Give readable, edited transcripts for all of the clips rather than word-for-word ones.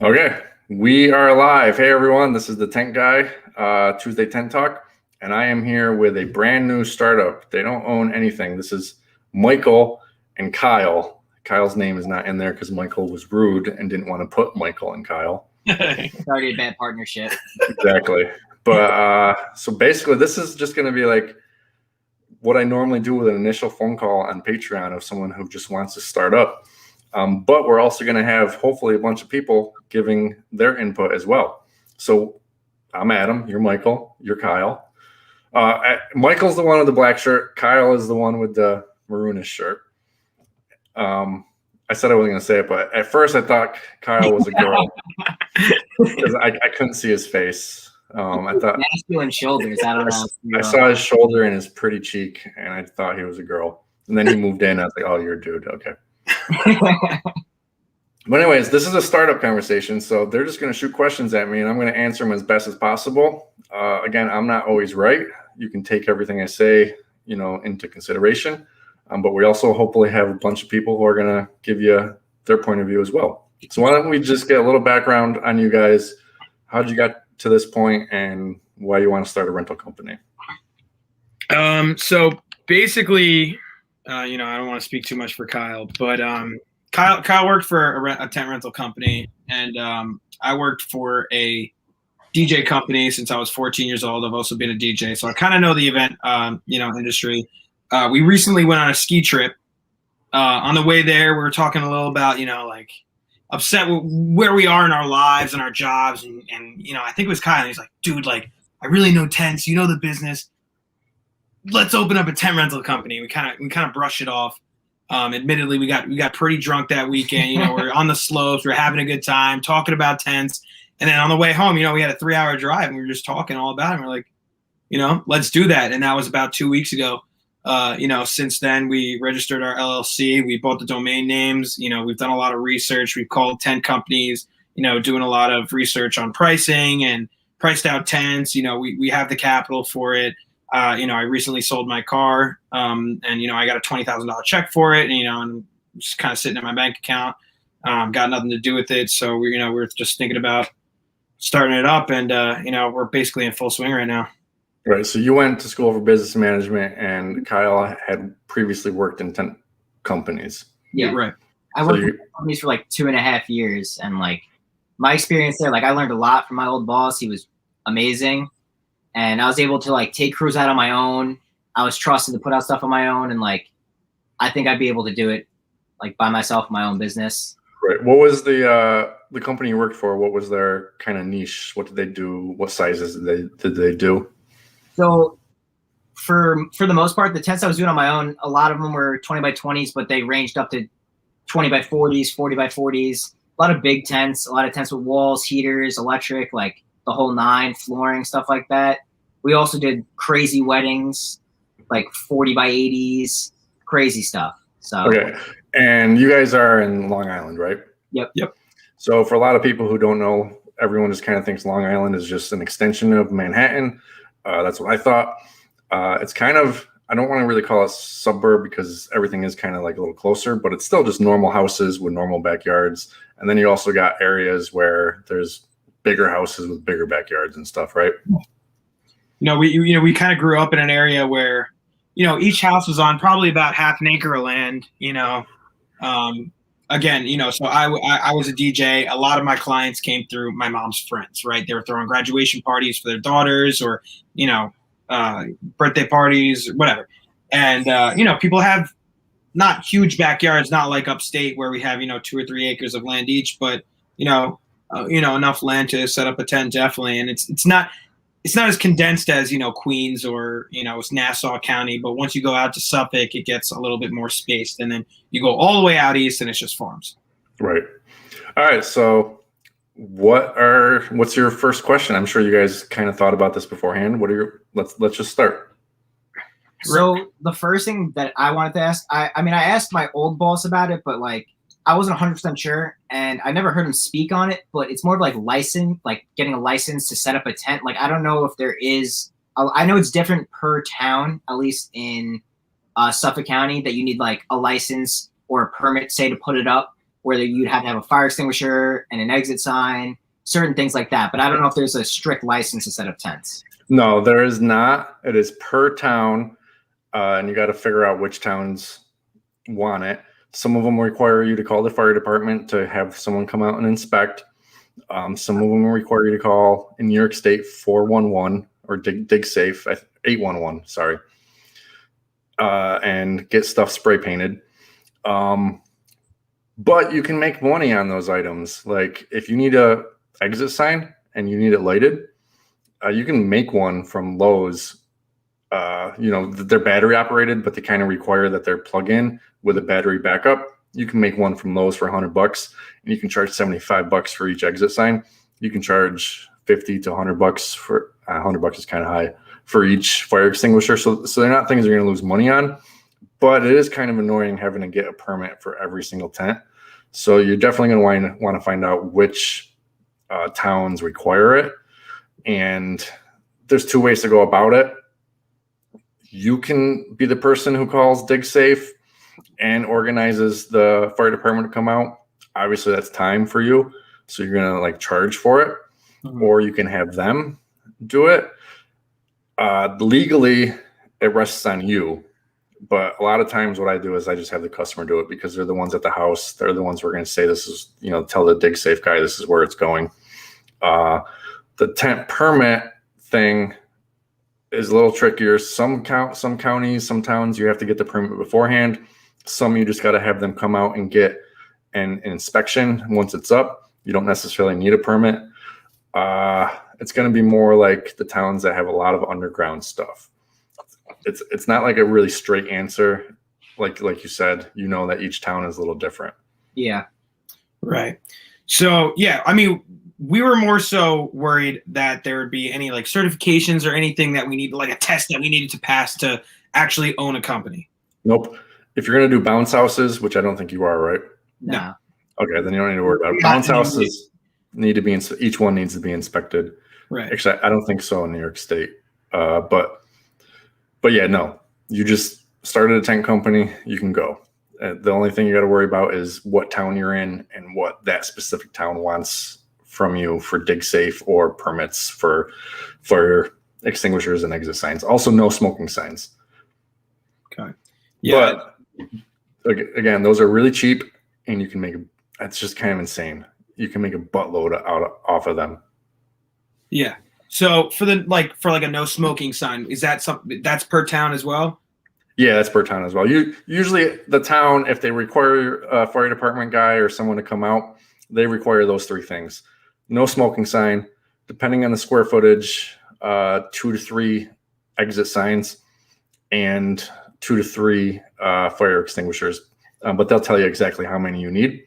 Okay, we are live. Hey everyone, this is the Tent Guy, Tuesday Tent Talk, and I am here with a brand new startup. They don't own anything. This is Michael and Kyle. Kyle's name is not in there because Michael was rude and didn't want to put Michael and Kyle. It's already a bad partnership. Exactly. But so basically, this is just going to be like what I normally do with an initial phone call on Patreon of someone who just wants to start up. But we're also going to have hopefully a bunch of people giving their input as well. So I'm Adam, you're Michael, you're Kyle. Michael's the one with the black shirt. Kyle is the one with the maroonish shirt. I said I wasn't going to say it, but at first I thought Kyle was a girl because I couldn't see his face. I thought masculine shoulders. I don't know. I saw his shoulder and his pretty cheek, and I thought he was a girl. And then he moved in. I was like, "Oh, you're a dude." Okay. But anyways, this is a startup conversation, so they're just going to shoot questions at me, and I'm going to answer them as best as possible. Again, I'm not always right. You can take everything I say, into consideration. But we also hopefully have a bunch of people who are going to give you their point of view as well. So why don't we just get a little background on you guys? How'd you get to this point, and why you want to start a rental company? So basically, I don't want to speak too much for Kyle, but Kyle worked for a tent rental company, and I worked for a DJ company since I was 14 years old. I've also been a DJ, so I kind of know the event, industry. We recently went on a ski trip. On the way there, we were talking a little about, like upset with where we are in our lives and our jobs, and I think it was Kyle. And he's like, "Dude, like I really know tents. You know the business. Let's open up a tent rental company." We kind of brushed it off. Admittedly, we got pretty drunk that weekend. We're on the slopes, we're having a good time, talking about tents. And then on the way home, we had a 3-hour drive, and we were just talking all about it. And we're like, let's do that. And that was about 2 weeks ago. Since then we registered our LLC, we bought the domain names. We've done a lot of research. We've called tent companies, doing a lot of research on pricing and priced out tents. We have the capital for it. I recently sold my car, and I got a $20,000 check for it, and just kind of sitting in my bank account. Got nothing to do with it, so we're just thinking about starting it up, and we're basically in full swing right now. Right. So you went to school for business management, and Kyle had previously worked in tent companies. Yeah, right. I worked in companies for like 2.5 years, and like my experience there, like I learned a lot from my old boss. He was amazing. And I was able to like take crews out on my own. I was trusted to put out stuff on my own. And like, I think I'd be able to do it like by myself, my own business. Right. What was the company you worked for? What was their kind of niche? What did they do? What sizes did they do? So for the most part, the tents I was doing on my own, a lot of them were 20 by 20s, but they ranged up to 20 by 40s, 40 by 40s, a lot of big tents, a lot of tents with walls, heaters, electric, like the whole nine, flooring, stuff like that. We also did crazy weddings, like 40 by 80s, crazy stuff. So okay. And you guys are in Long Island, right? Yep. So for a lot of people who don't know, everyone just kind of thinks Long Island is just an extension of Manhattan. That's what I thought. It's kind of, I don't want to really call it suburb because everything is kind of like a little closer, but it's still just normal houses with normal backyards. And then you also got areas where there's bigger houses with bigger backyards and stuff, right? We kind of grew up in an area where, each house was on probably about half an acre of land, Again, so I was a DJ. A lot of my clients came through my mom's friends, right? They were throwing graduation parties for their daughters or, birthday parties, whatever. And, people have not huge backyards, not like upstate where we have, 2 or 3 acres of land each, but, enough land to set up a tent, definitely. And it's not as condensed as, Queens or, it's Nassau County. But once you go out to Suffolk, it gets a little bit more spaced. And then you go all the way out east and it's just farms. Right. All right. So what's your first question? I'm sure you guys kind of thought about this beforehand. Let's just start. So the first thing that I wanted to ask, I asked my old boss about it, but like I wasn't 100% sure, and I never heard him speak on it. But it's more of like getting a license to set up a tent. Like I don't know if there is. I know it's different per town, at least in Suffolk County, that you need like a license or a permit, say, to put it up. where you'd have to have a fire extinguisher and an exit sign, certain things like that. But I don't know if there's a strict license to set up tents. No, there is not. It is per town, and you got to figure out which towns want it. Some of them require you to call the fire department to have someone come out and inspect. Some of them require you to call, in New York State, 411 or dig safe, 811, sorry, and get stuff spray painted. But you can make money on those items. Like if you need a exit sign and you need it lighted, you can make one from Lowe's. They're battery operated, but they kind of require that they're plug in with a battery backup. You can make one from Lowe's for $100, and you can charge $75 for each exit sign. You can charge $50 to $100 for $100 is kind of high for each fire extinguisher. So they're not things you're going to lose money on, but it is kind of annoying having to get a permit for every single tent. So you're definitely going to want to find out which towns require it. And there's two ways to go about it. You can be the person who calls Dig Safe and organizes the fire department to come out. Obviously, that's time for you, so you're going to like charge for it. Mm-hmm. Or you can have them do it. Legally, it rests on you. But a lot of times what I do is I just have the customer do it because they're the ones at the house. They're the ones who are going to say, this is, tell the Dig Safe guy, this is where it's going. The tent permit thing is a little trickier. Some counties, some towns, you have to get the permit beforehand. Some you just got to have them come out and get an inspection once it's up. You don't necessarily need a permit. It's going to be more like the towns that have a lot of underground stuff. It's not like a really straight answer. Like you said, that each town is a little different. Yeah. Right. So, yeah, I mean, we were more so worried that there would be any like certifications or anything that we need, like a test that we needed to pass to actually own a company. Nope. If you're going to do bounce houses, which I don't think you are, right? No. Okay, then you don't need to worry about it. Bounce houses need to be, each one needs to be inspected. Right. Actually, I don't think so in New York State. But yeah, no, you just started a tent company, you can go. The only thing you got to worry about is what town you're in and what that specific town wants from you for Dig Safe or permits for extinguishers and exit signs. Also, no smoking signs. Okay. Yeah. But again, those are really cheap, and you can make that's just kind of insane. You can make a buttload off of them. Yeah. So for a no smoking sign, is that something that's per town as well? Yeah, that's per town as well. Usually the town, if they require a fire department guy or someone to come out, they require those three things. No smoking sign, depending on the square footage, 2 to 3 exit signs, and 2 to 3 fire extinguishers. But they'll tell you exactly how many you need.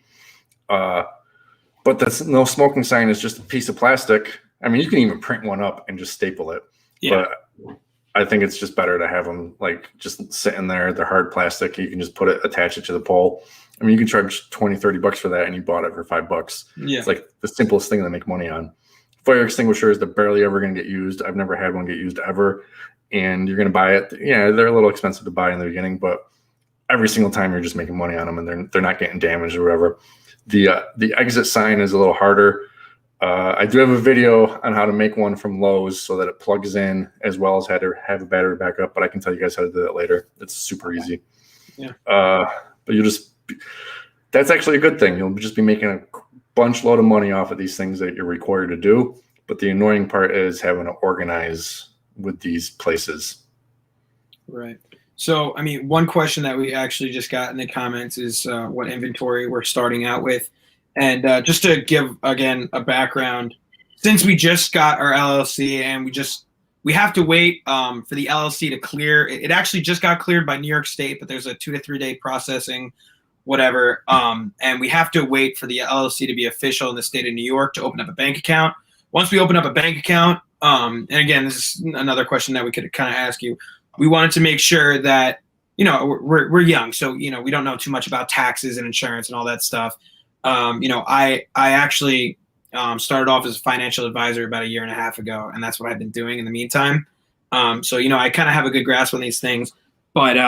But that's no smoking sign is just a piece of plastic. I mean, you can even print one up and just staple it. Yeah. But I think it's just better to have them like just sitting there. They're hard plastic. You can just attach it to the pole. I mean, you can charge $20-$30 for that, and you bought it for $5. Yeah. It's like the simplest thing to make money on. Fire extinguishers, they're barely ever going to get used. I've never had one get used ever. And you're going to buy it. Yeah, they're a little expensive to buy in the beginning, but every single time you're just making money on them, and they're not getting damaged or whatever. The exit sign is a little harder. I do have a video on how to make one from Lowe's so that it plugs in as well as how to have a battery backup, but I can tell you guys how to do that later. It's super easy. Yeah. But that's actually a good thing. You'll just be making a bunch load of money off of these things that you're required to do. But the annoying part is having to organize with these places. Right. So, I mean, one question that we actually just got in the comments is what inventory we're starting out with. And just to give, again, a background, since we just got our LLC and we have to wait for the LLC to clear. It actually just got cleared by New York State, but there's a 2 to 3 day processing, whatever. And we have to wait for the LLC to be official in the state of New York to open up a bank account. Once we open up a bank account, and again, this is another question that we could kind of ask you. We wanted to make sure that, we're young. So, we don't know too much about taxes and insurance and all that stuff. I actually started off as a financial advisor about 1.5 years ago, and that's what I've been doing in the meantime. So, I kind of have a good grasp on these things, but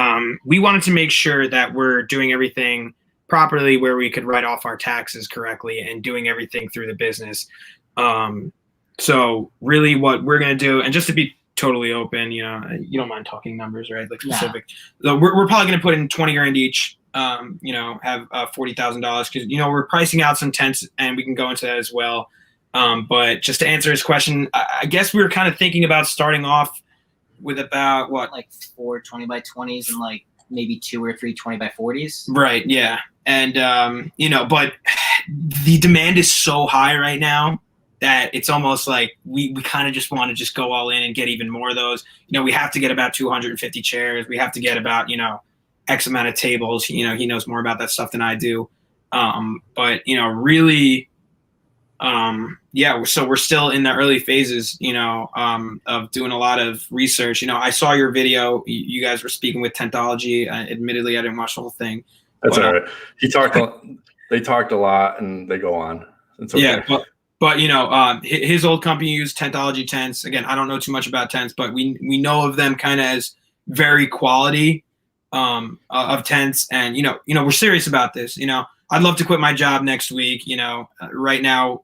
we wanted to make sure that we're doing everything properly where we could write off our taxes correctly and doing everything through the business. So really what we're going to do, and just to be totally open, you don't mind talking numbers, right? Like specific. So we're probably going to put in 20 grand each, have $40,000 because, we're pricing out some tents and we can go into that as well. But just to answer his question, I guess we were kind of thinking about starting off with about like 4 20x20s and like maybe 2 or 3 20x40s. Right. Yeah. And, but the demand is so high right now that it's almost like we kind of just want to just go all in and get even more of those. We have to get about 250 chairs. We have to get about, X amount of tables. He knows more about that stuff than I do. But, really, so we're still in the early phases, of doing a lot of research. I saw your video. You guys were speaking with Tentology. Admittedly, I didn't watch the whole thing. That's all right. They talked a lot and they go on. It's okay. Yeah, but his old company used Tentology tents. Again, I don't know too much about tents, but we know of them kind of as very quality of tents. And we're serious about this. I'd love to quit my job next week. Right now,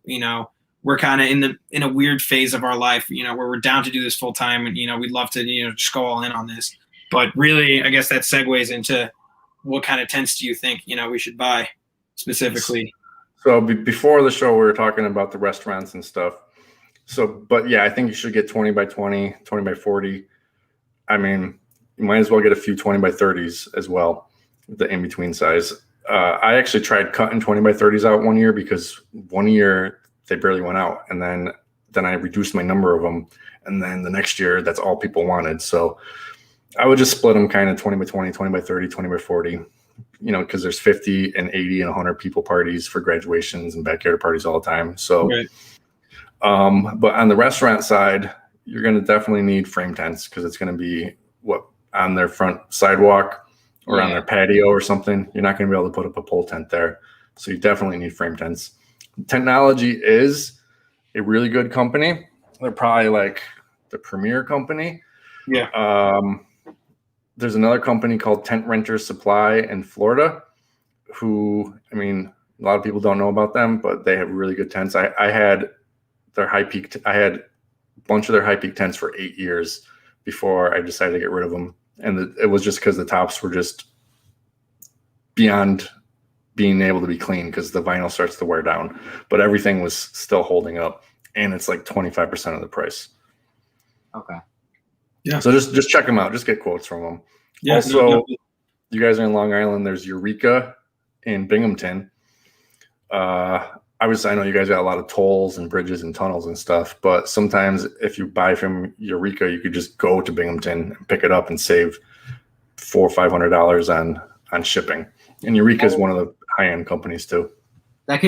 we're kind of in a weird phase of our life, where we're down to do this full time, and we'd love to just go all in on this. But really, I guess that segues into what kind of tents do you think we should buy specifically? So before the show, we were talking about the restaurants and stuff. So, but yeah, I think you should get 20x20, 20x40. I mean, you might as well get a few 20x30s as well, the in between size. I actually tried cutting 20x30s out one year because one year they barely went out, and then I reduced my number of them, and then the next year that's all people wanted. So I would just split them kind of 20x20, 20x30, 20x40, because there's 50 and 80 and 100 people parties for graduations and backyard parties all the time. So, right. But on the restaurant side, you're going to definitely need frame tents because it's going to be on their front sidewalk or on their patio or something. You're not going to be able to put up a pole tent there. So you definitely need frame tents. Tentology is a really good company. They're probably like the premier company. Yeah. There's another company called Tent Renters Supply in Florida who, I mean, a lot of people don't know about them, but they have really good tents. I had their high peak. I had a bunch of their high peak tents for 8 years before I decided to get rid of them. And it was just because the tops were just beyond being able to be clean because the vinyl starts to wear down, but everything was still holding up, and it's like 25% of the price. Okay. Yeah. So just check them out. Just get quotes from them. Yeah, also, you guys are in Long Island. There's Eureka in Binghamton. I know you guys got a lot of tolls and bridges and tunnels and stuff, but sometimes if you buy from Eureka, you could just go to Binghamton and pick it up and save $400 or $500 on shipping. And Eureka is one of the high-end companies too. That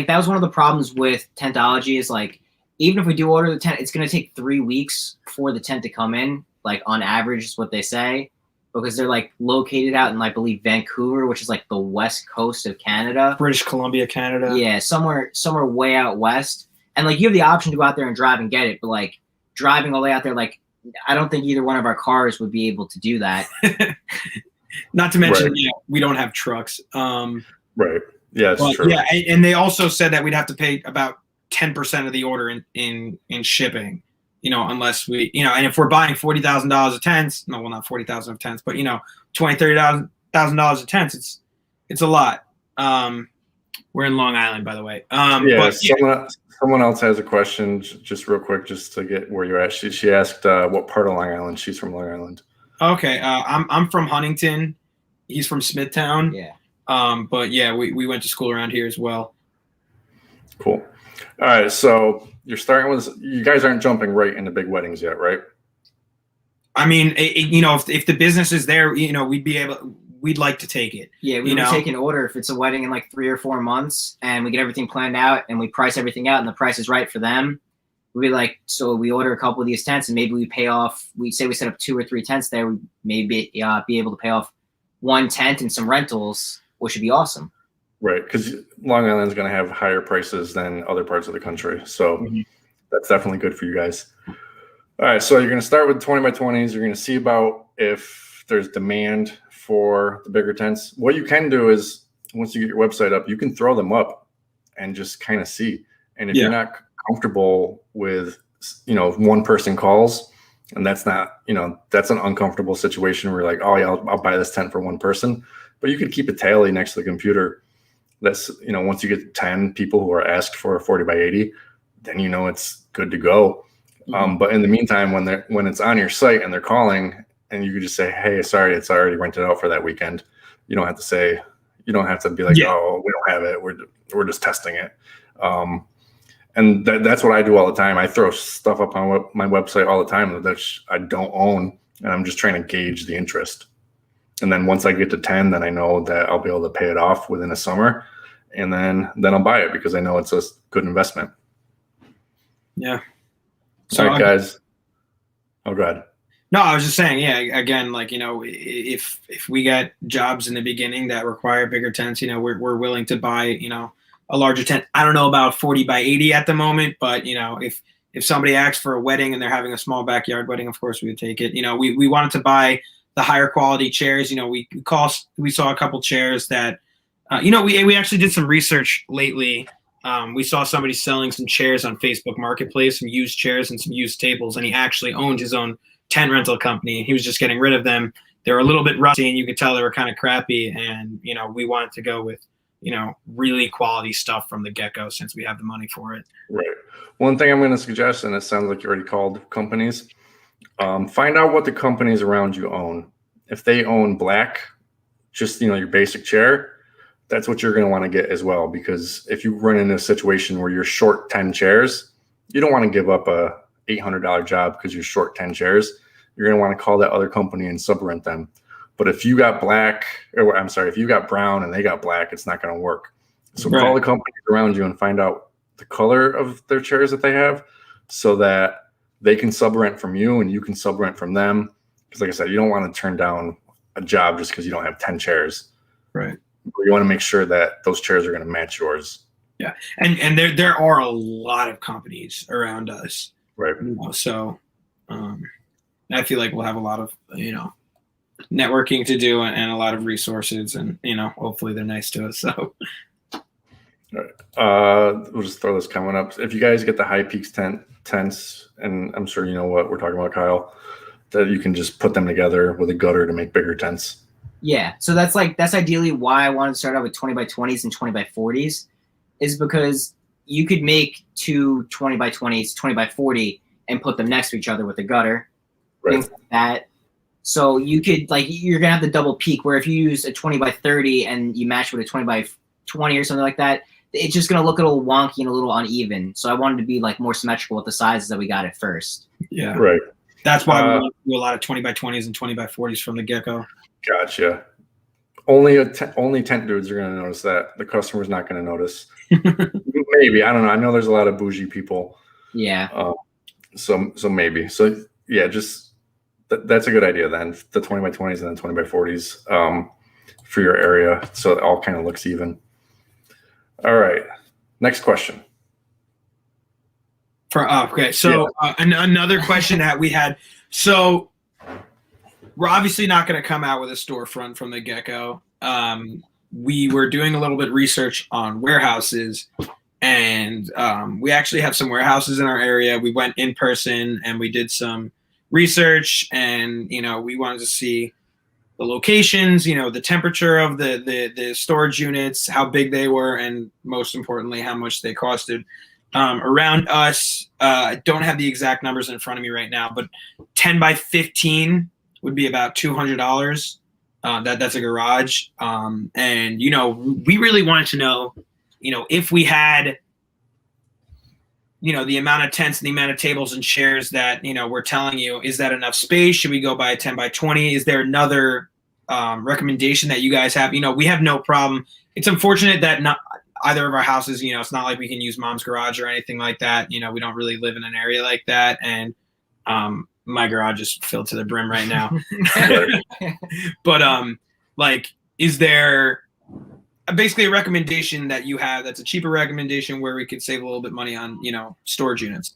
was one of the problems with Tentology is like, even if we do order the tent, it's going to take 3 weeks for the tent to come in, like on average is what they say, because they're like located out in, I believe, Vancouver, which is like the west coast of Canada. British Columbia, Canada. Yeah, somewhere way out west. And like you have the option to go out there and drive and get it, but like driving all the way out there, like I don't think either one of our cars would be able to do that. Not to mention, we don't have trucks. Right. Yeah, it's true. Yeah, and they also said that we'd have to pay about 10% of the order in shipping, unless we, and if we're buying $40,000 of tents, no, well, not 40,000 of tents, but $20,000-$30,000 of tents, it's a lot. We're in Long Island, by the way. Someone else has a question, just real quick, just to get where you're at. She asked what part of Long Island. She's from Long Island. Okay, I'm from Huntington. He's from Smithtown. Yeah. But yeah, we went to school around here as well. Cool. All right, so you're starting with, you guys aren't jumping right into big weddings yet, right? I mean, if the business is there, we'd like to take it. Yeah, we would take an order if it's a wedding in like 3 or 4 months and we get everything planned out and we price everything out and the price is right for them. We'd be like, so we order a couple of these tents and maybe we pay off, we say we set up 2 or 3 tents there, we maybe be able to pay off 1 tent and some rentals, which would be awesome. Right, because Long Island's going to have higher prices than other parts of the country. So that's definitely good for you guys. All right, so you're going to start with 20x20s. You're going to see about if there's demand for the bigger tents. What you can do is once you get your website up, you can throw them up and just kind of see. And if you're not comfortable with, one person calls, and that's not, that's an uncomfortable situation where you're like, oh yeah, I'll buy this tent for one person. But you could keep a tally next to the computer. That's, once you get 10 people who are asked for a 40 by 80, then it's good to go. But in the meantime, when it's on your site and they're calling, and you could just say, hey, sorry, it's already rented out for that weekend. You don't have to be like, oh, we don't have it. We're just testing it. And that's what I do all the time. I throw stuff up on my website all the time that I don't own, and I'm just trying to gauge the interest. And then once I get to 10, then I know that I'll be able to pay it off within a summer, and then I'll buy it because I know it's a good investment. Yeah. So, all right, guys. Oh, go ahead. No, I was just saying, yeah, again, like, if we get jobs in the beginning that require bigger tents, we're willing to buy, a larger tent. I don't know about 40 by 80 at the moment, but, if somebody asks for a wedding and they're having a small backyard wedding, of course we would take it. We wanted to buy the higher quality chairs. We saw a couple chairs that, we actually did some research lately. We saw somebody selling some chairs on Facebook Marketplace, some used chairs and some used tables, and he actually owned his own tent rental company, and he was just getting rid of them. They were a little bit rusty, and you could tell they were kind of crappy. And we wanted to go with really quality stuff from the get-go since we have the money for it. Right. One thing I'm going to suggest, and it sounds like you already called companies, find out what the companies around you own. If they own black, just your basic chair, that's what you're going to want to get as well. Because if you run into a situation where you're short 10 chairs, you don't want to give up a $800 job because you're short 10 chairs. You're going to want to call that other company and subrent them. But if you got if you got brown and they got black, it's not going to work. So call the companies around you and find out the color of their chairs that they have, so that they can subrent from you and you can subrent from them. Because like I said, you don't want to turn down a job just because you don't have 10 chairs. Right. You want to make sure that those chairs are going to match yours. Yeah. And there are a lot of companies around us. Right. So I feel like we'll have a lot of, networking to do and a lot of resources, and, hopefully they're nice to us. So all right. We'll just throw this comment up. If you guys get the High Peaks tents, and I'm sure you know what we're talking about, Kyle, that you can just put them together with a gutter to make bigger tents. Yeah. So that's ideally why I wanted to start out with 20 by 20s and 20 by 40s, is because you could make two 20 by 20s, 20 by 40, and put them next to each other with a gutter, things like that. So you could, you're going to have the double peak, where if you use a 20 by 30 and you match with a 20 by 20 or something like that, it's just going to look a little wonky and a little uneven. So I wanted to be more symmetrical with the sizes that we got at first. Yeah. Right. That's why we do a lot of 20 by 20s and 20 by 40s from the get-go. Gotcha. Only tent dudes are going to notice that. The customer's not going to notice. Maybe. I don't know. I know there's a lot of bougie people. Yeah. So maybe. So yeah, just that's a good idea then. The 20 by 20s and then 20 by 40s for your area. So it all kind of looks even. All right. Next question. Okay. So another question that we had. So we're obviously not going to come out with a storefront from the get-go. We were doing a little bit of research on warehouses, and we actually have some warehouses in our area. We went in person and we did some research, and we wanted to see the locations, the temperature of the storage units, how big they were, and most importantly, how much they costed. Around us, I don't have the exact numbers in front of me right now, but 10 by 15 would be about $200. That's a garage. And, we really wanted to know, if we had, the amount of tents and the amount of tables and chairs that, we're telling you, is that enough space? Should we go by a 10 by 20? Is there another recommendation that you guys have? We have no problem. It's unfortunate that not either of our houses, it's not like we can use mom's garage or anything like that. We don't really live in an area like that. And my garage is filled to the brim right now. But is there basically a recommendation that you have that's a cheaper recommendation where we could save a little bit money on, storage units?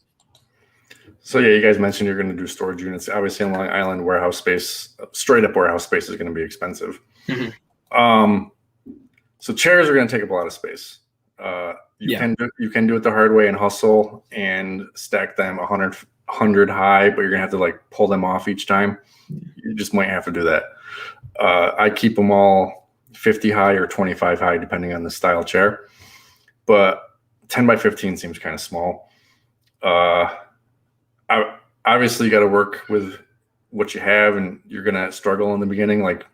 So yeah, you guys mentioned you're going to do storage units. Obviously on Long Island, warehouse space, straight up warehouse space is going to be expensive. Mm-hmm. So chairs are going to take up a lot of space. You can do it the hard way and hustle and stack them 100 high, but you're going to have to like pull them off each time. You just might have to do that. I keep them all 50 high or 25 high, depending on the style chair. But 10 by 15 seems kind of small. Obviously, you got to work with what you have, and you're going to struggle in the beginning. Like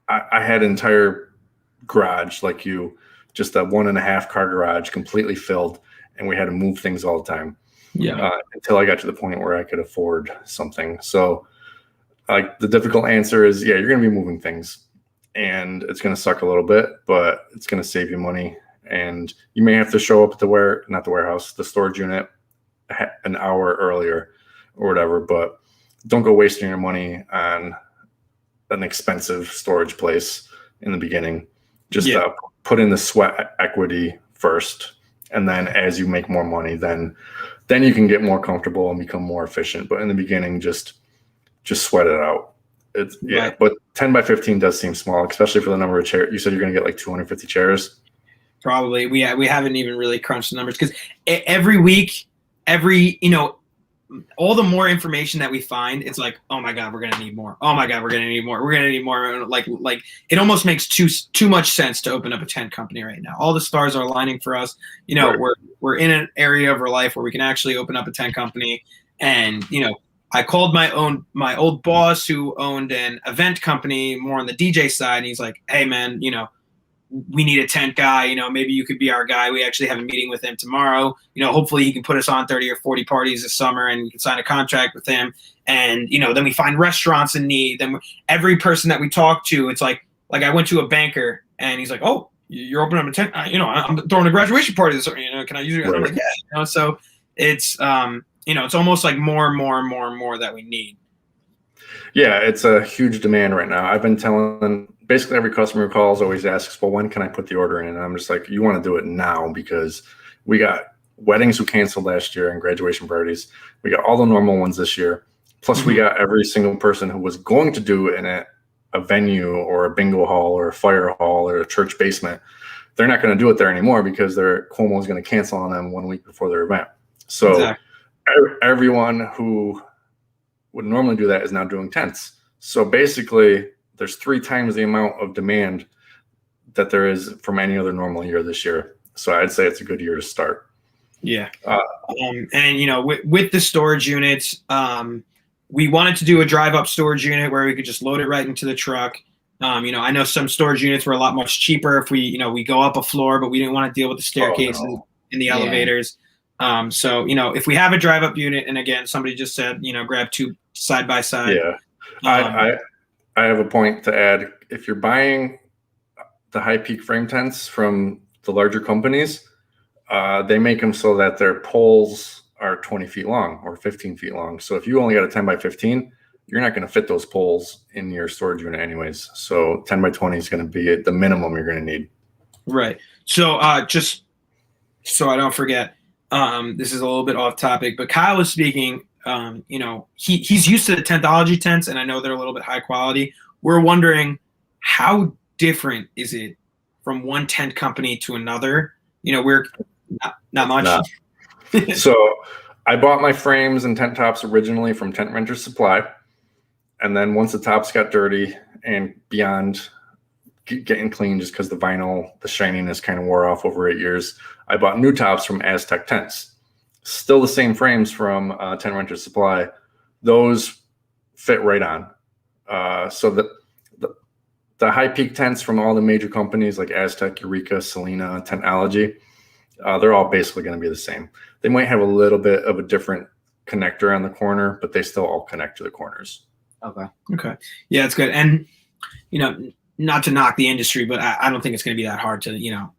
I had an entire garage like you, just a 1.5 car garage completely filled, and we had to move things all the time. Until I got to the point where I could afford something. So like the difficult answer is, yeah, you're going to be moving things, and it's going to suck a little bit, but it's going to save you money. And you may have to show up at the storage unit an hour earlier or whatever, but don't go wasting your money on an expensive storage place in the beginning. Just put in the sweat equity first, and then as you make more money, then you can get more comfortable and become more efficient. But in the beginning, just sweat it out. But 10 by 15 does seem small, especially for the number of chairs. You said you're going to get like 250 chairs. Probably. We haven't even really crunched the numbers, because every week, all the more information that we find, it's like, oh my God, we're going to need more. Oh my God, we're going to need more. We're going to need more. Like it almost makes too much sense to open up a tent company right now. All the stars are aligning for us. Right. We're in an area of our life where we can actually open up a tent company. And, I called my old boss who owned an event company more on the DJ side. And he's like, hey man, we need a tent guy, maybe you could be our guy. We actually have a meeting with him tomorrow. Hopefully he can put us on 30 or 40 parties this summer, and we can sign a contract with him. And, then we find restaurants in need. Then every person that we talk to, it's like I went to a banker and he's like, oh, you're opening up a tent. I'm throwing a graduation party this summer. Can I use it? Right. I'm like, yeah. So it's, it's almost like more and more and more and more that we need. Yeah, it's a huge demand right now. I've been telling basically every customer who calls always asks, well, when can I put the order in? And I'm just like, you want to do it now, because we got weddings who canceled last year and graduation parties. We got all the normal ones this year. Plus we got every single person who was going to do it in a venue or a bingo hall or a fire hall or a church basement. They're not going to do it there anymore because Cuomo is going to cancel on them 1 week before their event. So everyone who would normally do that is now doing tents. So basically there's 3 times the amount of demand that there is from any other normal year this year. So I'd say it's a good year to start. Yeah. And with the storage units, we wanted to do a drive up storage unit where we could just load it right into the truck. I know some storage units were a lot much cheaper if we go up a floor, but we didn't want to deal with the staircases and the elevators. So, if we have a drive up unit, and again, somebody just said, grab 2 side by side. Yeah. I have a point to add. If you're buying the high peak frame tents from the larger companies, they make them so that their poles are 20 feet long or 15 feet long. So if you only got a 10 by 15, you're not going to fit those poles in your storage unit anyways. So 10 by 20 is going to be the minimum you're going to need. Right. So just so I don't forget, this is a little bit off topic, but Kyle was speaking. He's used to the Tentology tents, and I know they're a little bit high quality. We're wondering, how different is it from one tent company to another? We're not much. So I bought my frames and tent tops originally from Tent Renters Supply. And then once the tops got dirty and beyond getting clean, just because the shininess kind of wore off over 8 years, I bought new tops from Aztec Tents. Still the same frames from Tent Renters Supply. Those fit right on. So the high peak tents from all the major companies like Aztec, Eureka, Selena, Tentology, they're all basically going to be the same. They might have a little bit of a different connector on the corner, but they still all connect to the corners. Okay. Yeah, it's good. And, not to knock the industry, but I don't think it's going to be that hard to,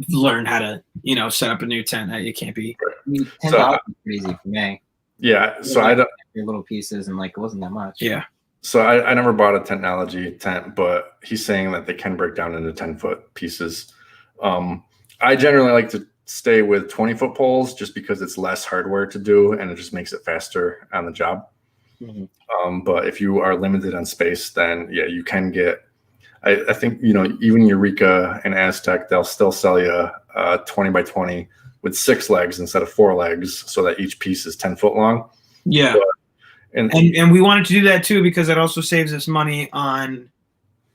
learn how to, set up a new tent. It can't be. $10 is pretty easy for me. Yeah. So I don't. Your little pieces, and it wasn't that much. Yeah. So I never bought a Tentology tent, but he's saying that they can break down into 10-foot pieces. I generally like to stay with 20-foot poles just because it's less hardware to do and it just makes it faster on the job. But if you are limited on space, then yeah, you can get, I think, even Eureka and Aztec, they'll still sell you a 20 by 20 with 6 legs instead of 4 legs, so that each piece is 10 foot long. Yeah. But, and we wanted to do that too, because it also saves us money on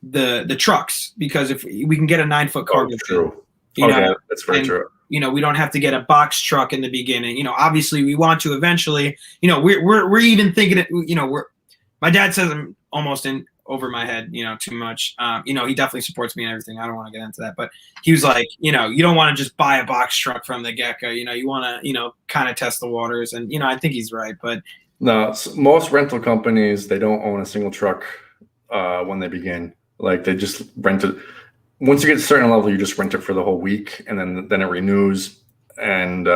the trucks, because if we can get a 9-foot cargo. True. That's very true. We don't have to get a box truck in the beginning. Obviously we want to eventually, we're even thinking, my dad says I'm almost in over my head, too much. He definitely supports me and everything. I don't want to get into that, but he was like, you don't want to just buy a box truck from the get-go. You want to, kind of test the waters. And, I think he's right, but no, most rental companies, they don't own a single truck when they begin. Like, they just rent it. Once you get to a certain level, you just rent it for the whole week, and then it renews. And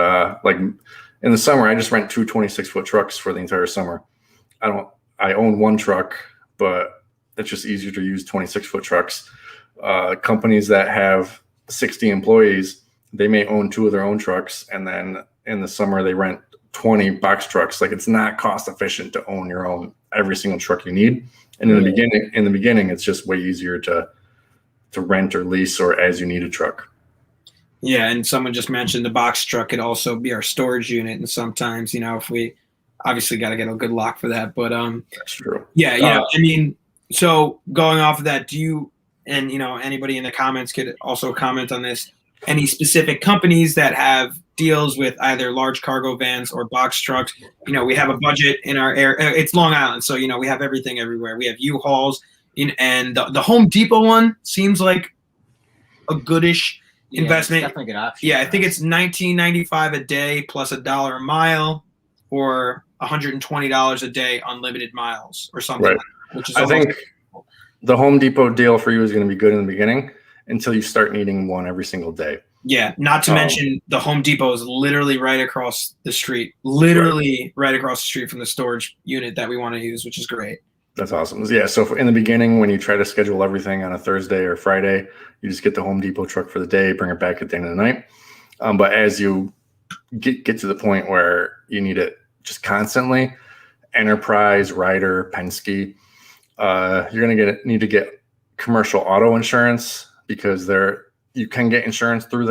like in the summer, I just rent 2 26-foot trucks for the entire summer. I own 1 truck, but it's just easier to use 26-foot trucks. Companies that have 60 employees, they may own 2 of their own trucks, and then in the summer they rent 20 box trucks. Like, it's not cost efficient to own your own every single truck you need. And in the beginning, it's just way easier to rent or lease or as you need a truck. Yeah, and someone just mentioned the box truck could also be our storage unit, and sometimes, if we obviously got to get a good lock for that, but that's true. Yeah, I mean, so going off of that, do you, and anybody in the comments could also comment on this, any specific companies that have deals with either large cargo vans or box trucks? We have a budget in our area. It's Long Island, so we have everything everywhere. We have U-Hauls, and the Home Depot one seems like a goodish investment. It's definitely a good option. Yeah, I think it's $19.95 a day plus $1 a mile, or $120 a day unlimited miles or something. Right. Like that, which is I think the Home Depot deal for you is going to be good in the beginning until you start needing one every single day. Yeah, not to mention the Home Depot is literally right across the street, right across the street from the storage unit that we want to use, which is great. That's awesome. Yeah, so in the beginning, when you try to schedule everything on a Thursday or Friday, you just get the Home Depot truck for the day, bring it back at the end of the night. But as you get to the point where you need it just constantly, Enterprise, Ryder, Penske, you're going to need to get commercial auto insurance, because you can get insurance through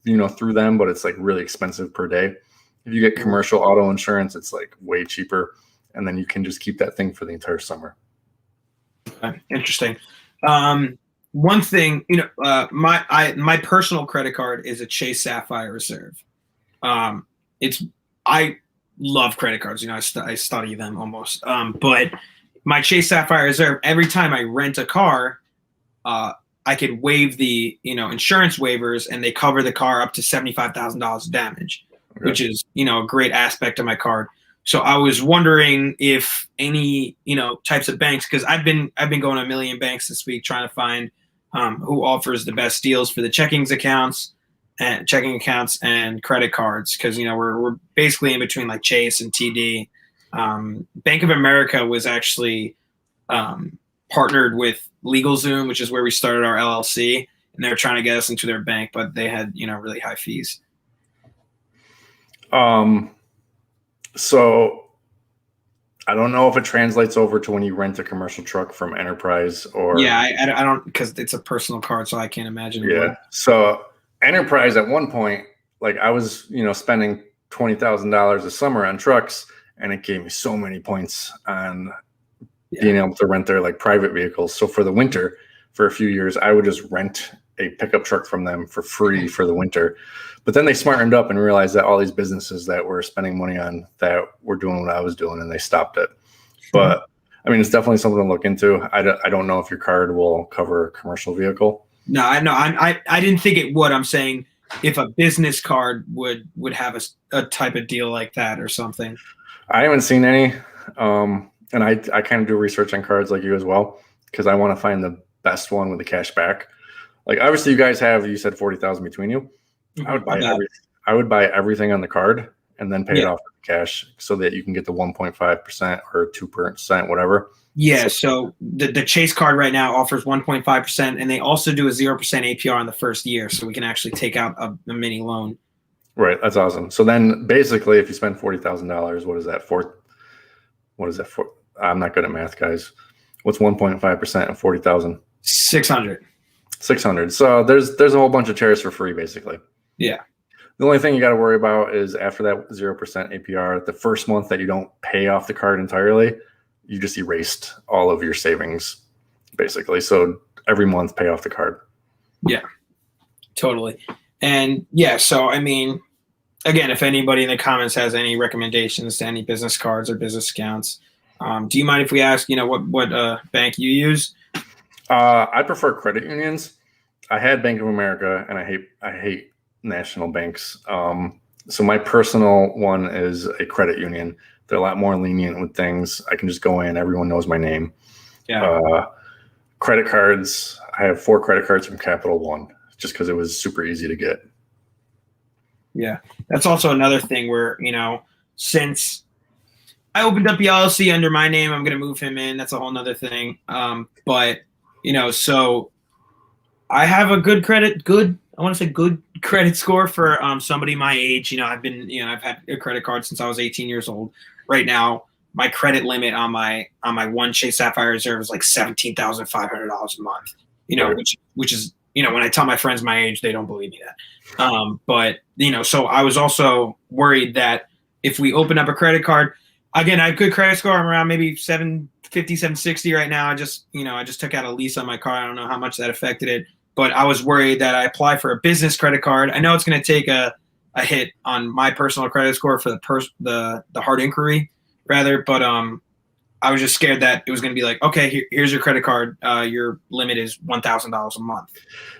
through them, but it's like really expensive per day. If you get commercial auto insurance, it's like way cheaper, and then you can just keep that thing for the entire summer. Okay, interesting. One thing, my personal credit card is a Chase Sapphire Reserve. I love credit cards. I study them almost. But my Chase Sapphire Reserve, every time I rent a car, I could waive the insurance waivers, and they cover the car up to $75,000 damage, which is a great aspect of my card. So I was wondering if any types of banks, because I've been going to a million banks this week trying to find who offers the best deals for the checking accounts and credit cards, because we're basically in between like Chase and TD. Bank of America was actually partnered with LegalZoom, which is where we started our LLC, and they were trying to get us into their bank, but they had really high fees. So I don't know if it translates over to when you rent a commercial truck from Enterprise or. Yeah, I don't, because it's a personal card, so I can't imagine. Yeah. So Enterprise at one point, like I was, spending $20,000 a summer on trucks, and it gave me so many points on being able to rent their like private vehicles. So for the winter, for a few years, I would just rent a pickup truck from them for free for the winter. But then they smartened up and realized that all these businesses that were spending money on that were doing what I was doing, and they stopped it. But I mean, it's definitely something to look into. I don't know if your card will cover a commercial vehicle. No, I didn't think it would. I'm saying if a business card would have a type of deal like that or something. I haven't seen any. And I kind of do research on cards like you as well, because I want to find the best one with the cash back. Like, obviously you guys have, you said 40,000 between you. I would buy everything on the card and then pay it off with cash, so that you can get the 1.5% or 2%, whatever. Yeah. So the Chase card right now offers 1.5%, and they also do a 0% APR in the first year. So we can actually take out a mini loan. Right. That's awesome. So then basically if you spend $40,000, what is that for? I'm not good at math, guys. What's 1.5% of 40,000? 600. 600. So there's a whole bunch of chairs for free, basically. Yeah. The only thing you got to worry about is after that 0% APR, the first month that you don't pay off the card entirely, you just erased all of your savings, basically. So every month, pay off the card. Yeah, totally. And yeah, so I mean, again, if anybody in the comments has any recommendations to any business cards or business accounts, do you mind if we ask, what bank you use? I prefer credit unions. I had Bank of America, and I hate national banks. So my personal one is a credit union. They're a lot more lenient with things. I can just go in. Everyone knows my name. Yeah. Credit cards. I have 4 credit cards from Capital One just because it was super easy to get. Yeah. That's also another thing where, since I opened up the LLC under my name, I'm going to move him in. That's a whole nother thing. But, so I have a good credit score for somebody my age. I've had a credit card since I was 18 years old. Right now, my credit limit on my One Chase Sapphire Reserve is like $17,500 a month. Which is when I tell my friends my age, they don't believe me that. But so I was also worried that if we open up a credit card, again, I have good credit score. I'm around maybe 750, 760 right now. I just took out a lease on my car. I don't know how much that affected it. But I was worried that I apply for a business credit card. I know it's going to take a hit on my personal credit score for the hard inquiry, rather. But I was just scared that it was going to be like, okay, here's your credit card. Your limit is $1,000 a month.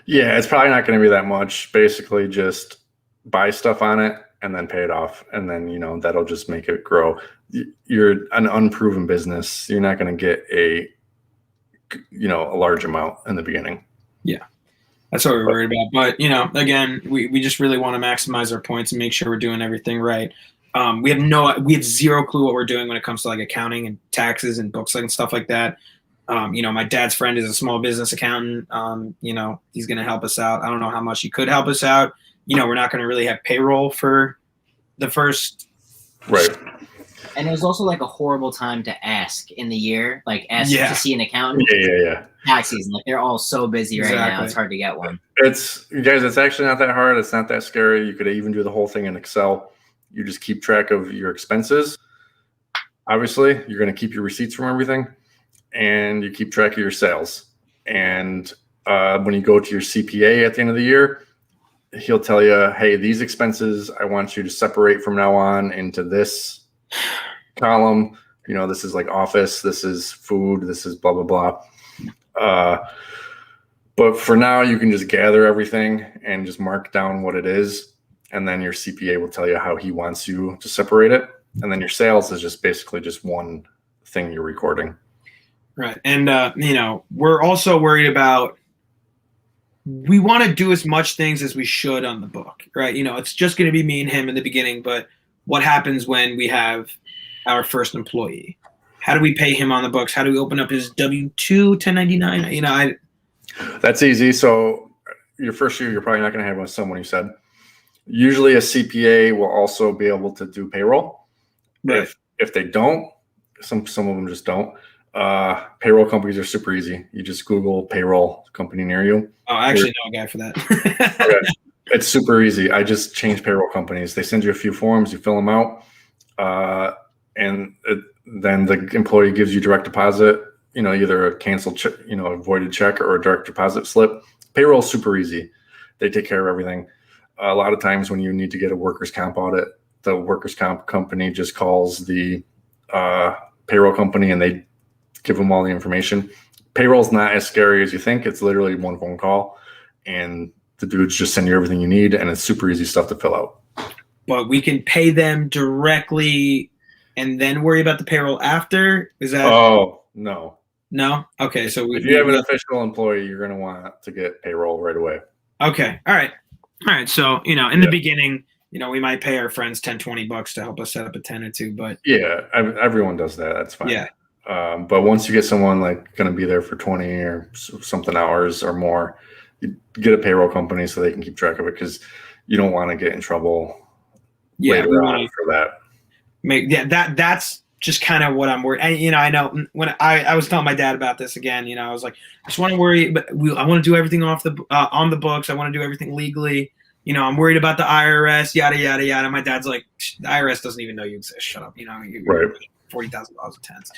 Yeah, it's probably not going to be that much. Basically, just buy stuff on it and then pay it off, and then that'll just make it grow. You're an unproven business. You're not going to get a large amount in the beginning. Yeah. That's what we're worried about. But, again, we just really want to maximize our points and make sure we're doing everything right. We have zero clue what we're doing when it comes to like accounting and taxes and books and stuff like that. My dad's friend is a small business accountant. He's going to help us out. I don't know how much he could help us out. We're not going to really have payroll for the first. Right. And it was also like a horrible time to ask in the year, like ask to see an accountant. Yeah. Tax season, like they're all so busy right now. It's hard to get one. It's actually not that hard. It's not that scary. You could even do the whole thing in Excel. You just keep track of your expenses. Obviously, you're going to keep your receipts from everything, and you keep track of your sales. And when you go to your CPA at the end of the year, he'll tell you, hey, these expenses I want you to separate from now on into this column. This is like office, this is food, this is blah, blah, blah. But for now, you can just gather everything and just mark down what it is. And then your CPA will tell you how he wants you to separate it. And then your sales is just basically just one thing you're recording. Right. And, we're also worried about, we want to do as much things as we should on the book, right? It's just going to be me and him in the beginning, but what happens when we have our first employee? How do we pay him on the books? How do we open up his W-2, 1099? That's easy. So your first year, you're probably not going to have with someone you said. Usually a CPA will also be able to do payroll. Right. If they don't, some of them just don't. Payroll companies are super easy. You just Google payroll company near you. Oh, I actually know a guy for that. Okay. It's super easy. I just changed payroll companies. They send you a few forms, you fill them out, and then the employee gives you direct deposit, either a canceled check, a voided check or a direct deposit slip. Payroll is super easy. They take care of everything. A lot of times when you need to get a workers' comp audit, the workers' comp company just calls the payroll company and they give them all the information. Payroll's not as scary as you think. It's literally one phone call and the dudes just send you everything you need, and it's super easy stuff to fill out. But we can pay them directly and then worry about the payroll after? Is that? Oh, no. No? Okay. So if you have an official employee, you're going to want to get payroll right away. Okay. All right. So, in the beginning, we might pay our friends $10-$20 to help us set up a 10 or 2, but yeah, everyone does that. That's fine. Yeah. But once you get someone like going to be there for 20 or something hours or more, you get a payroll company so they can keep track of it, because you don't want to get in trouble later on for that. That's just kind of what I'm worried. I know when I was telling my dad about this again, I was like, I just want to worry, but I want to do everything off the on the books. I want to do everything legally. I'm worried about the IRS, yada yada yada. My dad's like, the IRS doesn't even know you exist. Shut up. You're right. $40,000 a tents.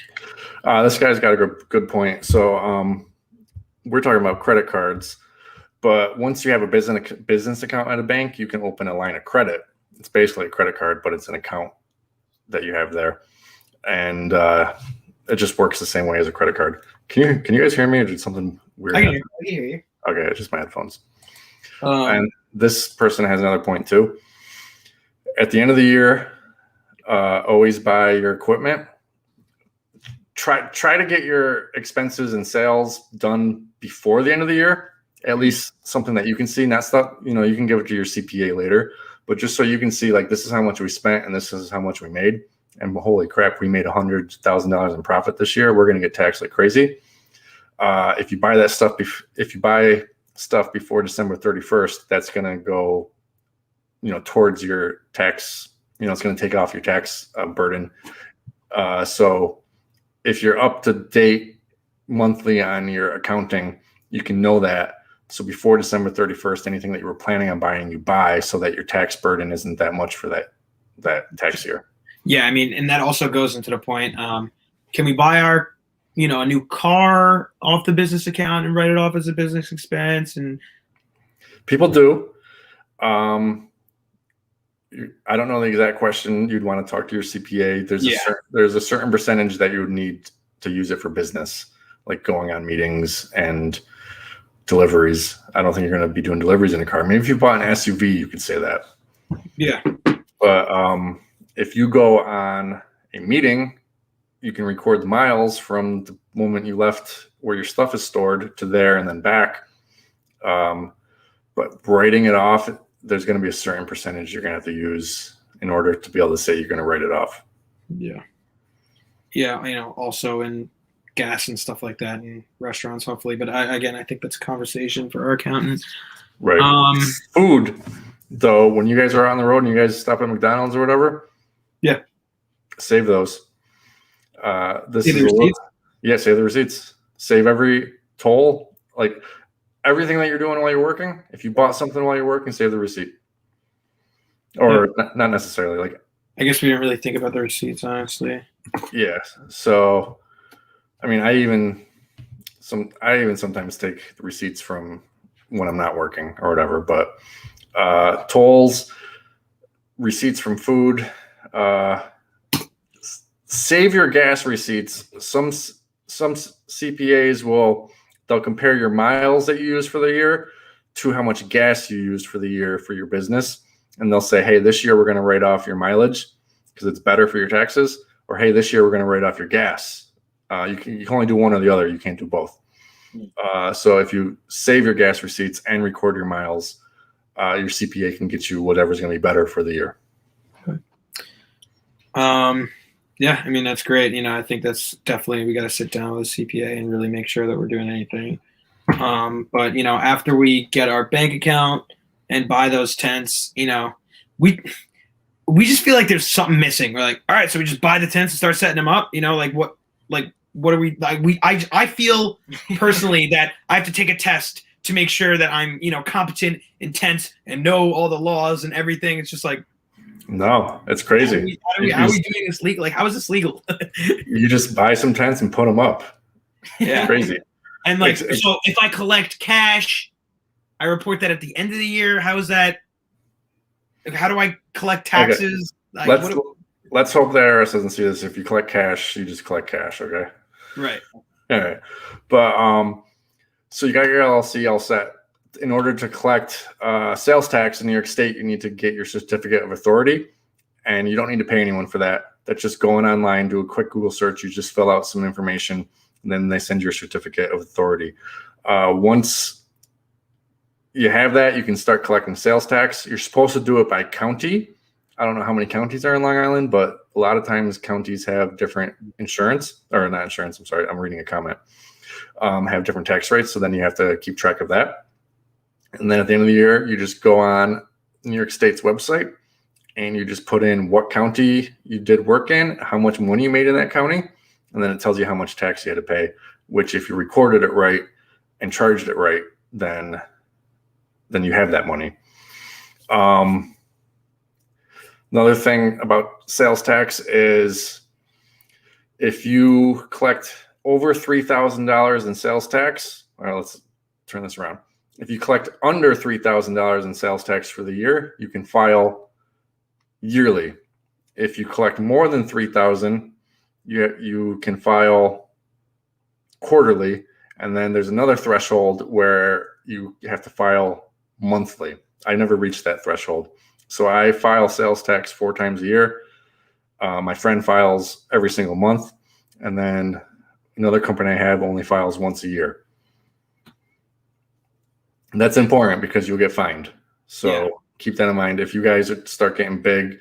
This guy's got a good point. So we're talking about credit cards, but once you have a business account at a bank, you can open a line of credit. It's basically a credit card, but it's an account that you have there. And it just works the same way as a credit card. Can you guys hear me, or did something weird? I can hear you. Okay, it's just my headphones. And this person has another point too. At the end of the year, always buy your equipment. Try to get your expenses and sales done before the end of the year. At least something that you can see. Not stuff, you can give it to your CPA later, but just so you can see, like, this is how much we spent and this is how much we made. And holy crap, we made $100,000 in profit this year. We're going to get taxed like crazy. If you buy that stuff, if you buy stuff before December 31st, that's going to go, towards your tax. It's going to take off your tax burden. So if you're up to date monthly on your accounting, you can know that. So before December 31st, anything that you were planning on buying, you buy, so that your tax burden isn't that much for that tax year. Yeah, and that also goes into the point. Can we buy our, a new car off the business account and write it off as a business expense? And people do. I don't know the exact question. You'd want to talk to your CPA. There's a certain percentage that you would need to use it for business, like going on meetings and deliveries. I don't think you're going to be doing deliveries in a car. Maybe if you bought an SUV, you could say that. Yeah. But if you go on a meeting, you can record the miles from the moment you left where your stuff is stored to there and then back. But writing it off, there's going to be a certain percentage you're going to have to use in order to be able to say you're going to write it off. Yeah. Yeah. Also in gas and stuff like that in restaurants, hopefully. But I think that's a conversation for our accountants. Right. Food, though, when you guys are out on the road and you guys stop at McDonald's or whatever. Yeah. Save those. Save the receipts. Save every toll, like everything that you're doing while you're working. If you bought something while you're working, save the receipt. Or not necessarily. Like, I guess we didn't really think about the receipts, honestly. Yeah. So, I even sometimes take the receipts from when I'm not working or whatever. But tolls, receipts from food. Save your gas receipts. Some CPAs they'll compare your miles that you use for the year to how much gas you used for the year for your business, and they'll say, hey, this year we're going to write off your mileage because it's better for your taxes, or hey, this year we're going to write off your gas. You can only do one or the other. You can't do both. So if you save your gas receipts and record your miles, your CPA can get you whatever's going to be better for the year. Yeah, that's great. I think that's definitely, we got to sit down with a CPA and really make sure that we're doing anything. But after we get our bank account and buy those tents, we just feel like there's something missing. We're like, all right, so we just buy the tents and start setting them up. What are we like? I feel personally that I have to take a test to make sure that I'm, competent in tents and know all the laws and everything. It's just like, no, it's crazy. How are we doing this legal? Like, how is this legal? You just buy some tents and put them up. Yeah. It's crazy. And so if I collect cash, I report that at the end of the year. How is that? How do I collect taxes? Okay. Let's hope the IRS doesn't see this. If you collect cash, you just collect cash. Okay. Right. All right. But so you got your LLC all set. In order to collect sales tax in New York State, you need to get your certificate of authority, and you don't need to pay anyone for that. That's just going online, do a quick Google search. You just fill out some information, and then they send your certificate of authority. Once you have that, you can start collecting sales tax. You're supposed to do it by county. I don't know how many counties are in Long Island, but a lot of times counties have different insurance, or not insurance. I'm sorry, I'm reading a comment. Have different tax rates, so then you have to keep track of that. And then at the end of the year, you just go on New York State's website and you just put in what county you did work in, how much money you made in that county, and then it tells you how much tax you had to pay, which if you recorded it right and charged it right, then you have that money. Another thing about sales tax is if you collect over $3,000 in sales tax, well, let's turn this around. If you collect under $3,000 in sales tax for the year, you can file yearly. If you collect more than $3,000, you can file quarterly. And then there's another threshold where you have to file monthly. I never reached that threshold. So I file sales tax 4 times a year. My friend files every single month. And then another company I have only files once a year. And that's important because you'll get fined. So keep that in mind. If you guys start getting big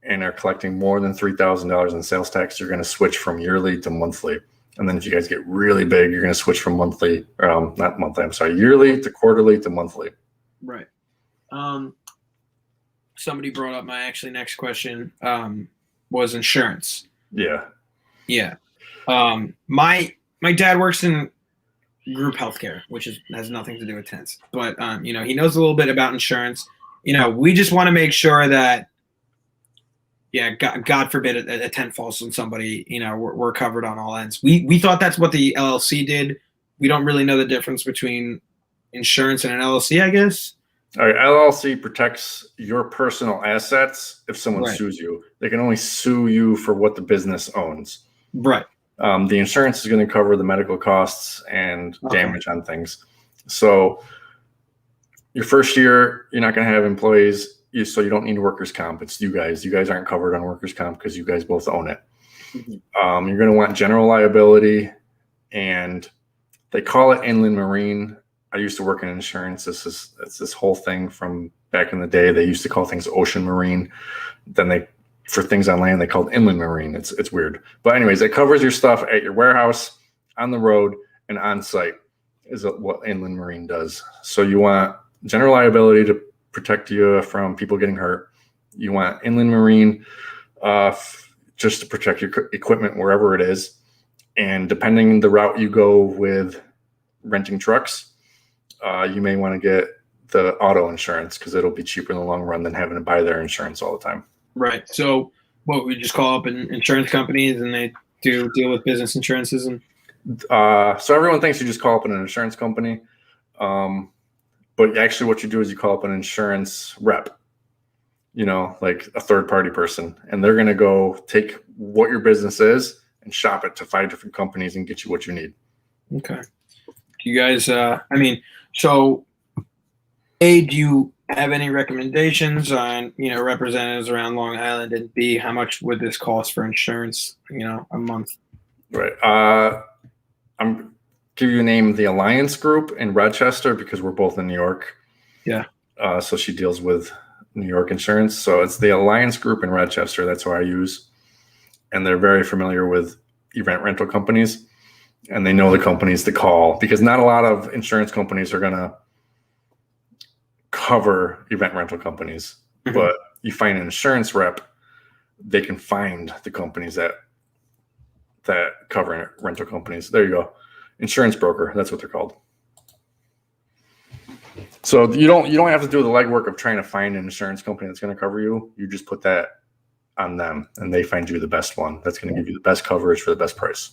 and are collecting more than $3,000 in sales tax, you're going to switch from yearly to monthly. And then if you guys get really big, you're going to switch from yearly to quarterly to monthly. Right. Somebody brought up my next question was insurance. Yeah. Yeah. My dad works in group healthcare, which has nothing to do with tents, but he knows a little bit about insurance. We just want to make sure that, God forbid a tent falls on somebody, we're covered on all ends. We thought that's what the LLC did. We don't really know the difference between insurance and an LLC, I guess. All right, LLC protects your personal assets if someone sues you. They can only sue you for what the business owns. Right. The insurance is going to cover the medical costs and damage on things. So your first year, you're not going to have employees, so you don't need workers' comp. It's you guys. You guys aren't covered on workers' comp because you guys both own it. Mm-hmm. You're going to want general liability, and they call it inland marine. I used to work in insurance. It's this whole thing from back in the day. They used to call things ocean marine. Then for things on land, they called inland marine. It's weird. But anyways, it covers your stuff at your warehouse, on the road, and on site is what inland marine does. So you want general liability to protect you from people getting hurt. You want inland marine just to protect your equipment wherever it is. And depending the route you go with renting trucks, you may want to get the auto insurance because it'll be cheaper in the long run than having to buy their insurance all the time. Right. So we just call up insurance companies and they do deal with business insurances and. So everyone thinks you just call up an insurance company, but actually what you do is you call up an insurance rep, like a third party person, and they're going to go take what your business is and shop it to 5 different companies and get you what you need. Okay. Do you guys, so A, do you have any recommendations on, representatives around Long Island, and B, how much would this cost for insurance, a month? Right. I'm give you a name, the Alliance Group in Rochester, because we're both in New York. Yeah. So she deals with New York insurance. So it's the Alliance Group in Rochester. That's who I use. And they're very familiar with event rental companies. And they know the companies to call because not a lot of insurance companies are going to cover event rental companies. Mm-hmm. But you find an insurance rep, they can find the companies that cover rental companies. There you go. Insurance broker. That's what they're called. So you don't have to do the legwork of trying to find an insurance company that's going to cover you. You just put that on them and they find you the best one that's going to give you the best coverage for the best price.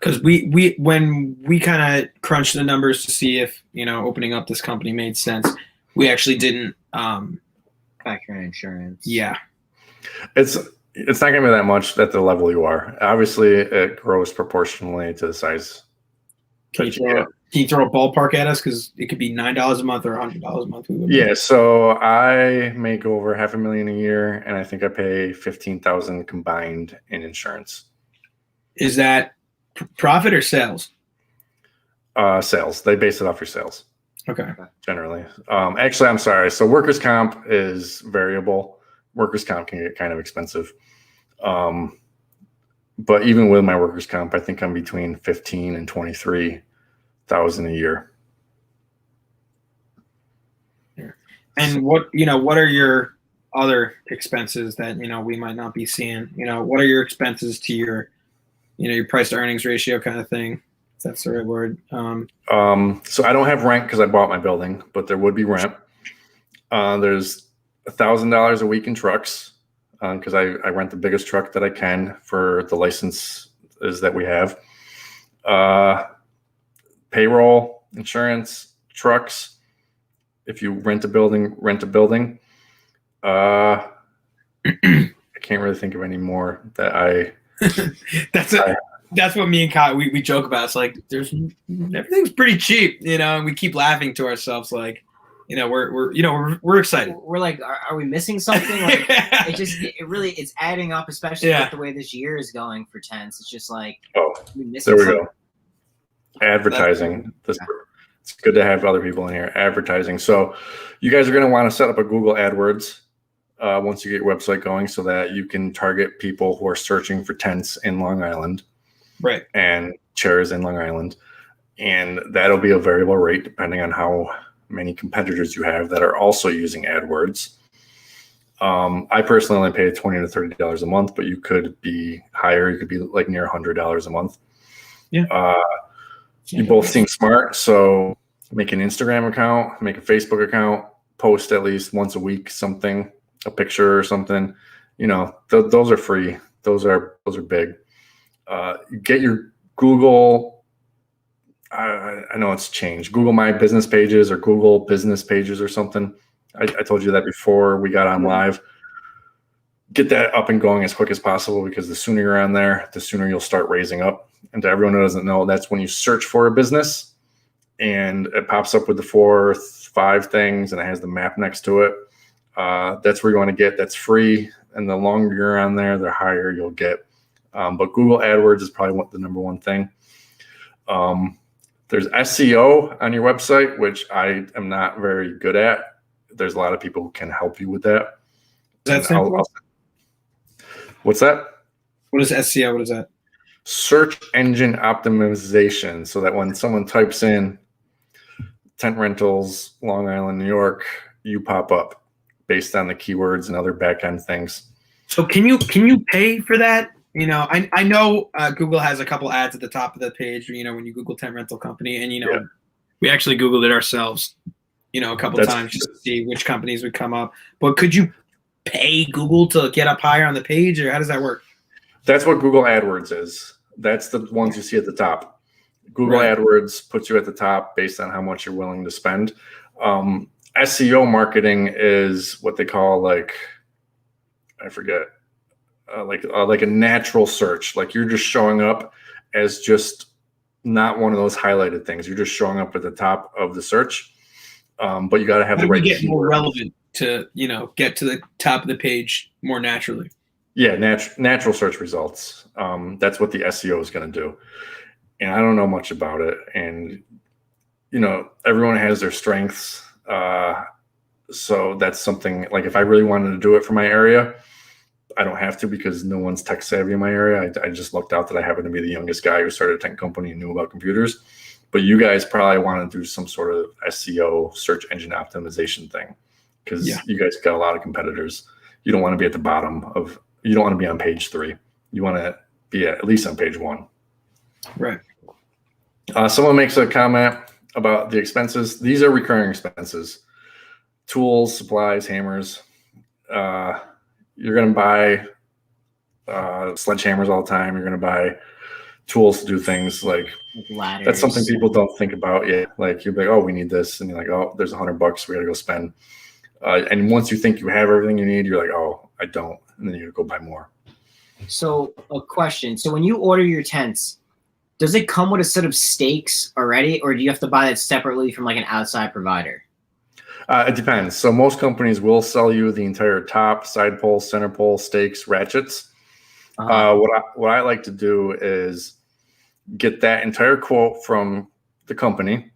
Because when we kind of crunched the numbers to see if opening up this company made sense, we actually didn't factor in insurance. Yeah, it's not going to be that much at the level you are. Obviously, it grows proportionally to the size. Can you throw a ballpark at us? Because it could be $9 a month or $100 a month. Yeah, so I make over $500,000 a year, and I think I pay $15,000 combined in insurance. Is that profit or sales? Sales. They base it off your sales. Okay. Generally. Actually, I'm sorry. So workers' comp is variable. Workers' comp can get kind of expensive. But even with my workers' comp, I think I'm between $15,000 and $23,000 a year. And what are your other expenses that, we might not be seeing? What are your expenses to your, your price to earnings ratio kind of thing? If that's the right word. So I don't have rent because I bought my building, but there would be rent. There's $1,000 a week in trucks because I rent the biggest truck that I can for the licenses that we have. Payroll, insurance, trucks. If you rent a building. I can't really think of any more that I. That's what me and Kyle we joke about. It's like everything's pretty cheap, and we keep laughing to ourselves like, we're excited. We're like, are we missing something? Like, it's adding up, especially with the way this year is going for tents. It's just like, there we go. Advertising. It's good to have other people in here. Advertising. So you guys are going to want to set up a Google AdWords once you get your website going so that you can target people who are searching for tents in Long Island. Right. And chairs in Long Island. And that'll be a variable rate depending on how many competitors you have that are also using AdWords. I personally only pay $20 to $30 a month, but you could be higher. You could be like near $100 a month. Yeah. You both seem smart. So make an Instagram account, make a Facebook account, post at least once a week, something, a picture or something, those are free. Those are big. Get your Google, I know it's changed, Google My Business pages or Google Business pages or something. I told you that before we got on live. Get that up and going as quick as possible because the sooner you're on there, the sooner you'll start raising up. And to everyone who doesn't know, that's when you search for a business and it pops up with the 4 or 5 things and it has the map next to it. That's where you want to get. That's free. And the longer you're on there, the higher you'll get. But Google AdWords is probably the number one thing. There's SEO on your website, which I am not very good at. There's a lot of people who can help you with that. What's that? What is SEO? What is that? Search engine optimization. So that when someone types in tent rentals, Long Island, New York, you pop up based on the keywords and other back-end things. So can you pay for that? I know Google has a couple ads at the top of the page, when you Google tent rental company and, we actually Googled it ourselves, a couple times just to see which companies would come up. But could you pay Google to get up higher on the page or how does that work? That's what Google AdWords is. That's the ones you see at the top. Google AdWords puts you at the top based on how much you're willing to spend. SEO marketing is what they call like a natural search. Like you're just showing up as just not one of those highlighted things. You're just showing up at the top of the search. But you got to have the right get keyword. More relevant to, get to the top of the page more naturally. Yeah, natural search results. That's what the SEO is going to do. And I don't know much about it. And, everyone has their strengths. So that's something like if I really wanted to do it for my area, I don't have to because no one's tech savvy in my area. I just looked out that I happen to be the youngest guy who started a tent company and knew about computers. But you guys probably want to do some sort of SEO, search engine optimization thing because you guys got a lot of competitors. You don't want to be at the bottom of. You don't want to be on page 3. You want to be at least on page 1. Right. Someone makes a comment about the expenses. These are recurring expenses. Tools, supplies, hammers. You're going to buy sledgehammers all the time. You're going to buy tools to do things like ladders. That's something people don't think about yet. Like you're like, oh, we need this. And you're like, oh, there's $100 we got to go spend. And once you think you have everything you need, you're like, oh, I don't. And then you go buy more. So a question. So when you order your tents, does it come with a set of stakes already, or do you have to buy that separately from like an outside provider? It depends. So most companies will sell you the entire top, side pole, center pole, stakes, ratchets. What I like to do is get that entire quote from the company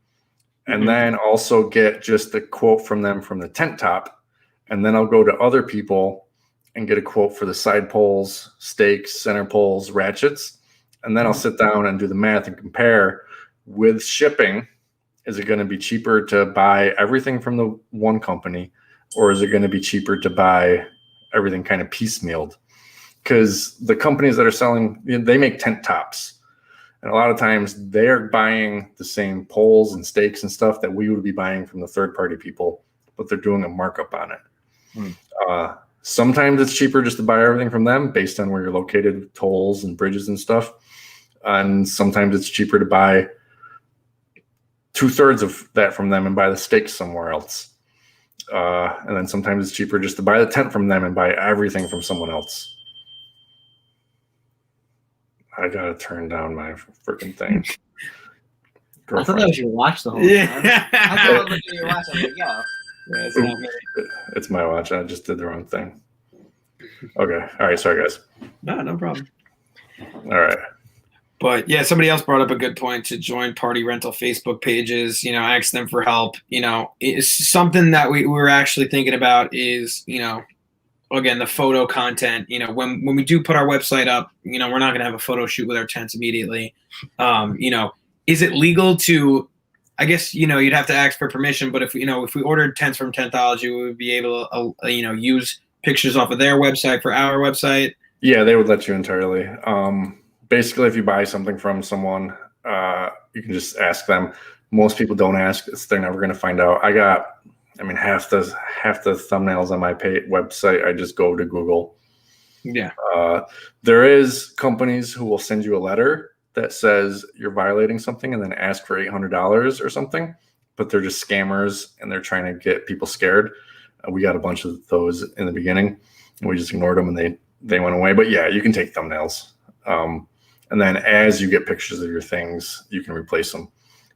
and then also get just the quote from them from the tent top. And then I'll go to other people and get a quote for the side poles, stakes, center poles, ratchets. And then I'll sit down and do the math and compare with shipping. Is it going to be cheaper to buy everything from the one company or is it going to be cheaper to buy everything kind of piecemealed? Because the companies that are selling, they make tent tops. And a lot of times they're buying the same poles and stakes and stuff that we would be buying from the third-party people, but they're doing a markup on it. Sometimes it's cheaper just to buy everything from them based on where you're located, tolls and bridges and stuff. And sometimes it's cheaper to buy 2/3 of that from them and buy the stakes somewhere else. And then sometimes it's cheaper just to buy the tent from them and buy everything from someone else. I gotta turn down my freaking thing. I thought that was your watch the whole time. I thought I was looking at your watch. I was like, yo. Yeah, it's not me. It's my watch. I just did the wrong thing. Okay. All right. Sorry, guys. No problem. All right. But yeah, somebody else brought up a good point to join party rental Facebook pages, ask them for help. It's something that we were actually thinking about is, again, the photo content. When we do put our website up, we're not going to have a photo shoot with our tents immediately. Is it legal to, I guess, you'd have to ask for permission, but if we ordered tents from Tentology, we would be able to, use pictures off of their website for our website. Yeah, they would let you entirely. Basically, if you buy something from someone, you can just ask them. Most people don't ask; they're never going to find out. Half the thumbnails on my website, I just go to Google. Yeah. There is companies who will send you a letter that says you're violating something and then ask for $800 or something, but they're just scammers and they're trying to get people scared. We got a bunch of those in the beginning and we just ignored them and they went away. But yeah, you can take thumbnails. And then as you get pictures of your things, you can replace them.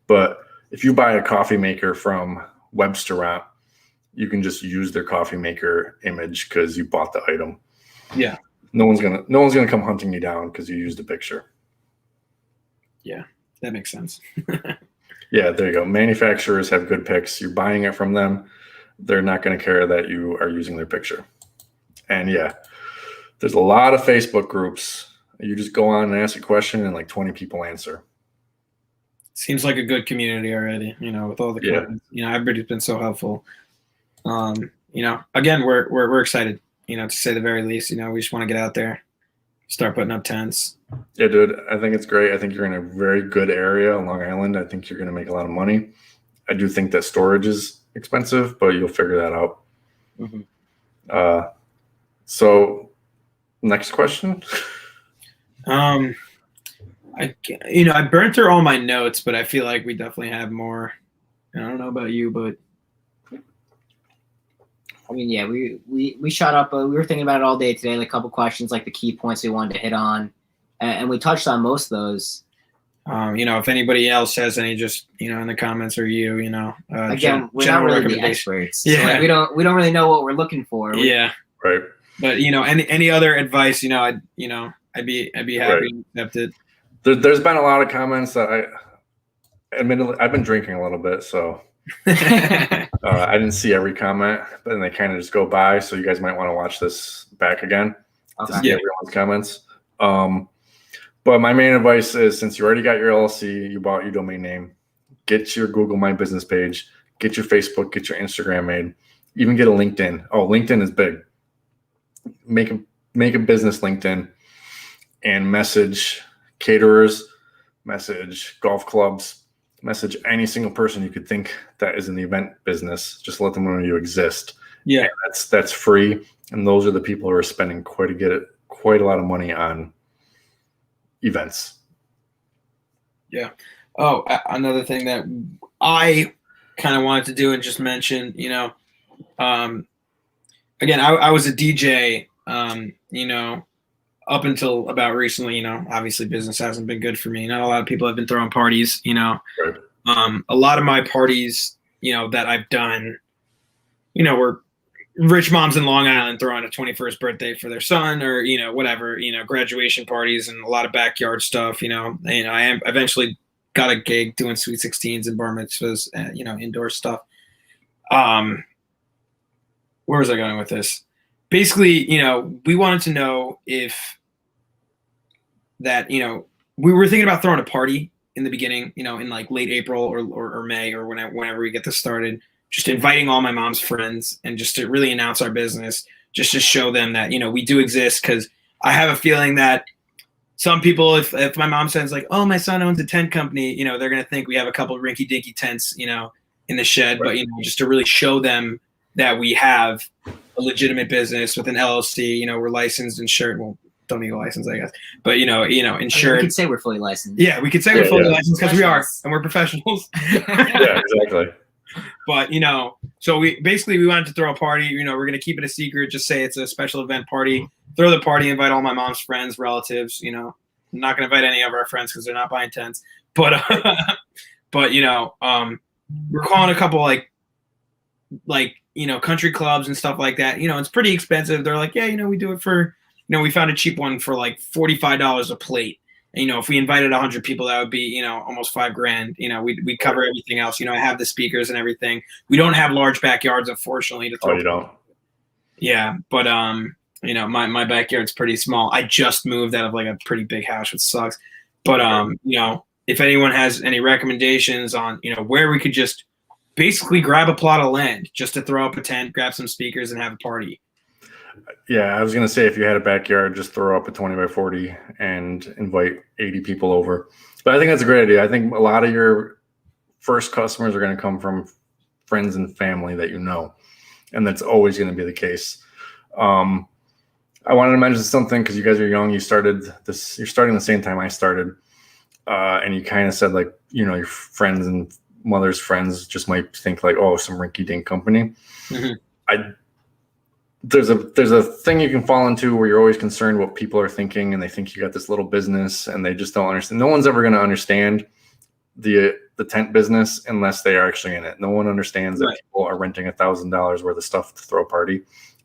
But if you buy a coffee maker from Websterant, you can just use their coffee maker image because you bought the item. Yeah. No one's gonna come hunting you down because you used a picture. Yeah, that makes sense. Yeah, there you go. Manufacturers have good picks. You're buying it from them. They're not going to care that you are using their picture. And yeah, there's a lot of Facebook groups. You just go on and ask a question and like 20 people answer. Seems like a good community already, with all the comments. Everybody's been so helpful. Again, we're excited, to say the very least. We just want to get out there, start putting up tents. Yeah, dude, I think it's great. I think you're in a very good area on Long Island. I think you're going to make a lot of money. I do think that storage is expensive, but you'll figure that out. Mm-hmm. So next question. I burned through all my notes, but I feel like we definitely have more. I don't know about you, but yeah, we shot up. We were thinking about it all day today. Like a couple questions, like the key points we wanted to hit on, and we touched on most of those. If anybody else has any, just in the comments, or again, we're not really the experts. Yeah, so we don't really know what we're looking for. Yeah, right. But any other advice, I'd be happy to accept it. There's been a lot of comments that admittedly I've been drinking a little bit, so I didn't see every comment, but then they kind of just go by. So you guys might want to watch this back again to see everyone's comments. But my main advice is, since you already got your LLC, you bought your domain name, get your Google My Business page, get your Facebook, get your Instagram made, even get a LinkedIn. Oh, LinkedIn is big. Make a business LinkedIn and message caterers, message golf clubs, message any single person you could think that is in the event business. Just let them know you exist. Yeah, and that's free, and those are the people who are spending quite a lot of money on events. Yeah. Oh, another thing that I kind of wanted to do and just mention, again, I was a DJ, up until about recently. Obviously business hasn't been good for me. Not a lot of people have been throwing parties, Right. A lot of my parties, that I've done, were rich moms in Long Island throwing a 21st birthday for their son, or, whatever, graduation parties and a lot of backyard stuff, I eventually got a gig doing sweet 16s and bar mitzvahs, indoor stuff. Where was I going with this? Basically, we wanted to know if that, we were thinking about throwing a party in the beginning, in like late April or May, or whenever we get this started. just inviting all my mom's friends and just to really announce our business, just to show them that, we do exist. Because I have a feeling that some people, if my mom says like, oh, my son owns a tent company, they're going to think we have a couple of rinky dinky tents, in the shed. Right. But, just to really show them that we have a legitimate business with an LLC, we're licensed, insured. Well, don't need a license, I guess. But, insured. We could say we're fully licensed. Yeah, we could say we're fully licensed because we are, and we're professionals. Yeah, exactly. But, so we wanted to throw a party. We're going to keep it a secret. Just say it's a special event party. Throw the party, invite all my mom's friends, relatives. I'm not going to invite any of our friends because they're not buying tents. But, we're calling a couple like country clubs and stuff like that. It's pretty expensive. They're like, yeah, we do it for, we found a cheap one for like $45 a plate. And, if we invited 100 people, that would be, almost $5,000. We'd cover everything else. I have the speakers and everything. We don't have large backyards, unfortunately. To throw. Oh, you don't? Yeah, but my backyard's pretty small. I just moved out of like a pretty big house, which sucks. But if anyone has any recommendations on where we could just basically grab a plot of land just to throw up a tent, grab some speakers, and have a party. Yeah, I was going to say, if you had a backyard, just throw up a 20 by 40 and invite 80 people over. But I think that's a great idea. I think a lot of your first customers are going to come from friends and family that you know, and that's always going to be the case. I wanted to mention something because you guys are young. You're starting the same time I started. And you kind of said like, your friends and mother's friends just might think like, oh, some rinky-dink company. Mm-hmm. There's a thing you can fall into where you're always concerned what people are thinking, and they think you got this little business and they just don't understand. No one's ever going to understand the tent business unless they are actually in it. No one understands that people are renting $1,000 worth of stuff to throw a party.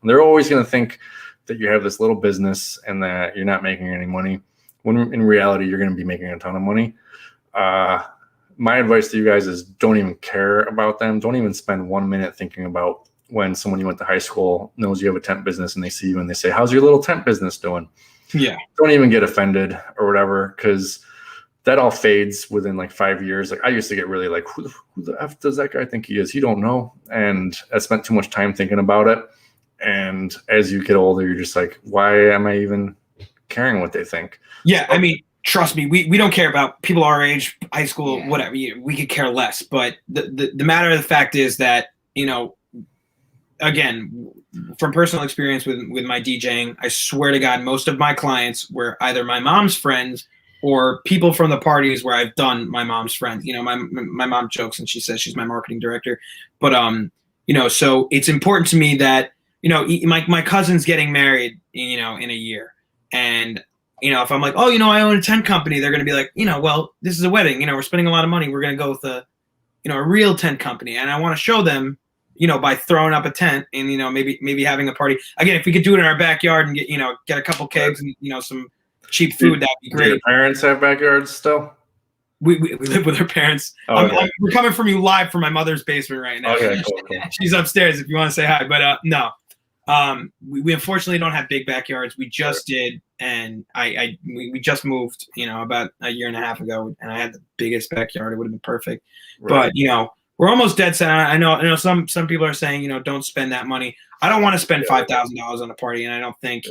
And they're always going to think that you have this little business and that you're not making any money, when in reality, you're going to be making a ton of money. My advice to you guys is don't even care about them. Don't even spend 1 minute thinking about when someone you went to high school knows you have a tent business and they see you and they say, how's your little tent business doing? Yeah. Don't even get offended or whatever, because that all fades within like 5 years. Like I used to get really like, who the F does that guy think he is? You don't know. And I spent too much time thinking about it. And as you get older, you're just like, why am I even caring what they think? Yeah. I mean, trust me, we don't care about people our age, high school, whatever. We could care less. But the matter of the fact is that, again, from personal experience with my DJing, I swear to God, most of my clients were either my mom's friends or people from the parties where I've done my mom's friends. My mom jokes and she says she's my marketing director. But, so it's important to me that, my cousin's getting married, in a year. And, if I'm like, oh, I own a tent company, they're going to be like, well, this is a wedding, we're spending a lot of money. We're going to go with a real tent company. And I want to show them, by throwing up a tent and, maybe having a party. Again, if we could do it in our backyard and get a couple kegs and, some cheap food, that'd be great. Do your parents have backyards still? We live with our parents. Oh, okay. We're coming from you live from my mother's basement right now. Okay, cool. She's upstairs if you want to say hi. But no, we unfortunately don't have big backyards. We just did, and we just moved, about a year and a half ago, and I had the biggest backyard. It would have been perfect. Right. But we're almost dead set. I know some people are saying, don't spend that money. I don't want to spend $5,000 on a party, and I don't think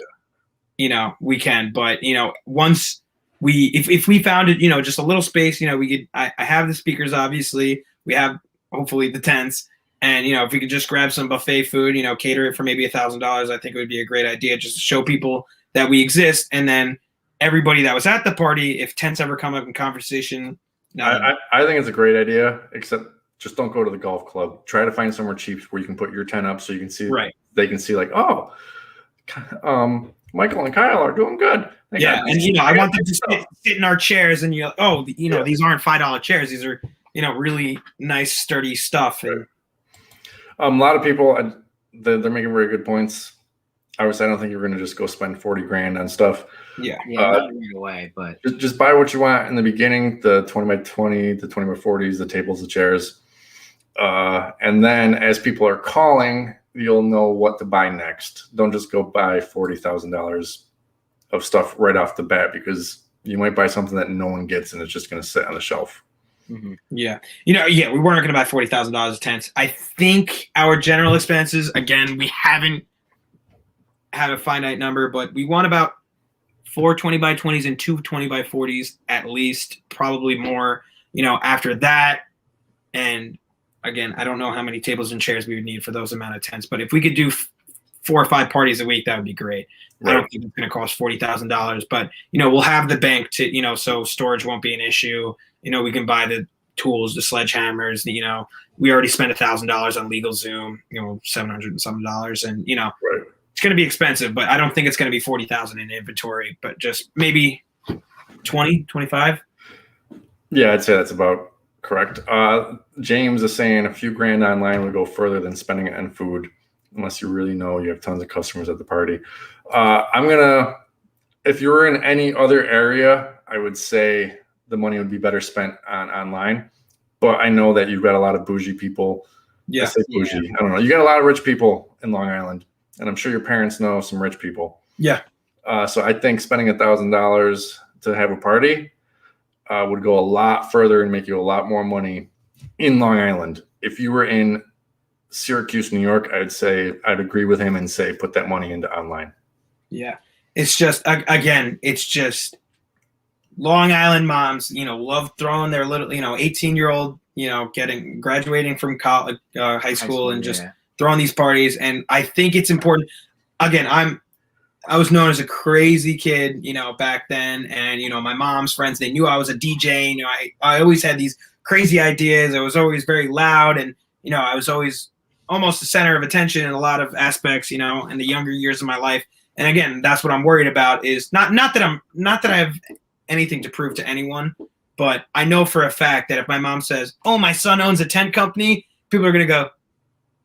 we can. But once if we found it, just a little space, we could. I have the speakers, obviously. We have hopefully the tents, and if we could just grab some buffet food, cater it for maybe $1,000, I think it would be a great idea, just to show people that we exist, and then everybody that was at the party, if tents ever come up in conversation. I think it's a great idea, except just don't go to the golf club. Try to find somewhere cheap where you can put your tent up so you can see. Right. They can see like, oh, Michael and Kyle are doing good. And I want them to sit in our chairs, and these aren't $5 chairs. These are really nice, sturdy stuff. And a lot of people, they're making very good points. Obviously, I don't think you're going to just go spend $40,000 on stuff. Not right away, but just buy what you want in the beginning: the 20 by 20, the 20 by 40s, the tables, the chairs. And then as people are calling, you'll know what to buy next. Don't just go buy $40,000 of stuff right off the bat, because you might buy something that no one gets and it's just going to sit on the shelf. Yeah. We weren't going to buy $40,000 of tents. I think our general expenses, again, we haven't had a finite number, but we want about 4 20x20s and 2 20x40s at least, probably more, after that. And again, I don't know how many tables and chairs we would need for those amount of tents, but if we could do 4 or 5 parties a week, that would be great. Right. I don't think it's going to cost $40,000, but we'll have the bank to, so storage won't be an issue. We can buy the tools, the sledgehammers. We already spent $1,000 on LegalZoom. $700 and some dollars, and right. It's going to be expensive, but I don't think it's going to be $40,000 in inventory, but just maybe 20, 25. Yeah, I'd say that's about correct. James is saying a few grand online would go further than spending it on food, unless you really know you have tons of customers at the party. If you were in any other area, I would say the money would be better spent on online. But I know that you've got a lot of bougie people. Yeah. I say bougie. Yeah. I don't know. You got a lot of rich people in Long Island, and I'm sure your parents know some rich people. Yeah. So I think spending $1,000 to have a party would go a lot further and make you a lot more money in Long Island. If you were in Syracuse, New York, I'd agree with him and say put that money into online. Yeah. It's just, again, Long Island moms, love throwing their little, 18-year-old, graduating from college, high school, and just throwing these parties. And I think it's important. Again, I was known as a crazy kid, back then. And, my mom's friends, they knew I was a DJ. I always had these crazy ideas. I was always very loud, and, I was always almost the center of attention in a lot of aspects, in the younger years of my life. And again, that's what I'm worried about, is not that I have anything to prove to anyone, but I know for a fact that if my mom says, "Oh, my son owns a tent company," people are going to go,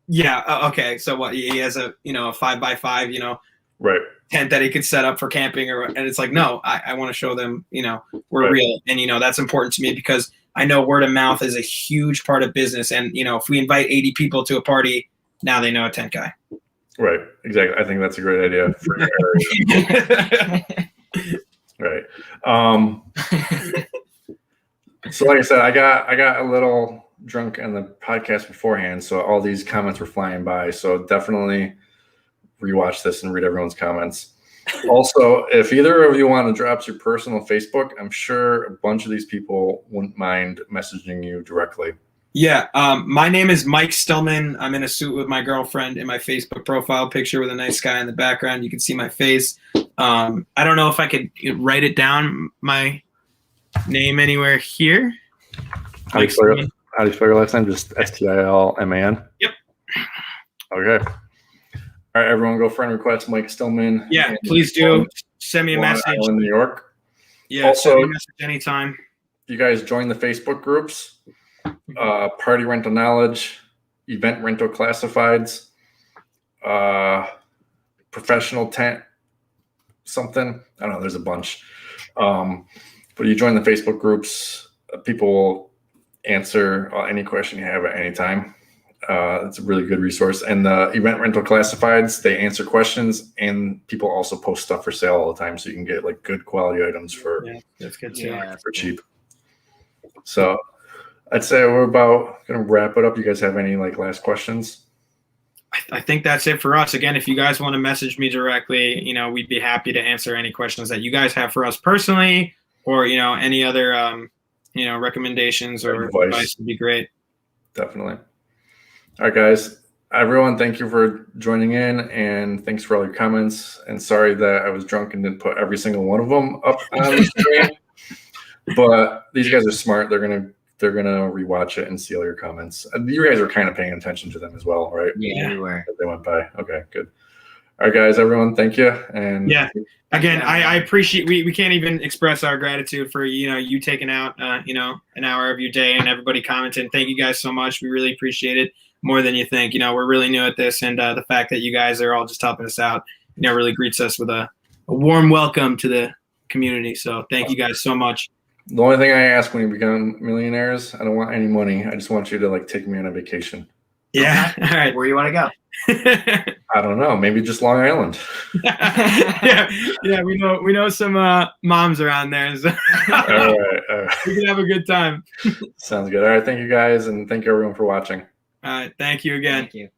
"Yeah, okay. So what? He has a 5x5, right, tent that he could set up for camping," and it's like, no, I want to show them, we're right. Real. And, that's important to me, because I know word of mouth is a huge part of business. And, if we invite 80 people to a party, now they know a tent guy. Right. Exactly. I think that's a great idea for your area. Right. So like I said, I got a little drunk on the podcast beforehand, so all these comments were flying by. So definitely rewatch this and read everyone's comments. Also, if either of you want to drop your personal Facebook, I'm sure a bunch of these people wouldn't mind messaging you directly. Yeah, my name is Mike Stillman. I'm in a suit with my girlfriend in my Facebook profile picture with a nice guy in the background. You can see my face. I don't know if I could write it down, my name, anywhere here. How do you spell your last name? Just Stilman? Yep. Okay. All right, everyone, go friend request Mike Stillman. Yeah, please do. Send me a message. In New York. Yeah, also, send me a message anytime. You guys join the Facebook groups. Party rental knowledge, event rental classifieds, professional tent, something. I don't know. There's a bunch. But you join the Facebook groups. People will answer any question you have at any time. It's a really good resource. And the event rental classifieds, they answer questions, and people also post stuff for sale all the time, so you can get like good quality items for that's good too. For cheap. So I'd say we're about going to wrap it up. You guys have any last questions? I think that's it for us. Again, if you guys want to message me directly, we'd be happy to answer any questions that you guys have for us personally, or, any other, recommendations or advice would be great. Definitely. All right, guys. Everyone, thank you for joining in, and thanks for all your comments. And sorry that I was drunk and didn't put every single one of them up on the screen. But these guys are smart. They're gonna rewatch it and see all your comments. You guys are kind of paying attention to them as well, right? Yeah, we were. They went by. Okay, good. All right, guys, everyone, thank you. And yeah, again, I appreciate. We can't even express our gratitude for you taking out an hour of your day and everybody commenting. Thank you guys so much. We really appreciate it more than you think. We're really new at this, and the fact that you guys are all just helping us out, really greets us with a warm welcome to the community. So thank you guys so much. The only thing I ask when you become millionaires, I don't want any money. I just want you to take me on a vacation. Yeah. All right. Where you want to go? I don't know. Maybe just Long Island. yeah. We know some moms around there, so All right. we can have a good time. Sounds good. All right. Thank you guys, and thank you everyone for watching. All right. Thank you again. Thank you.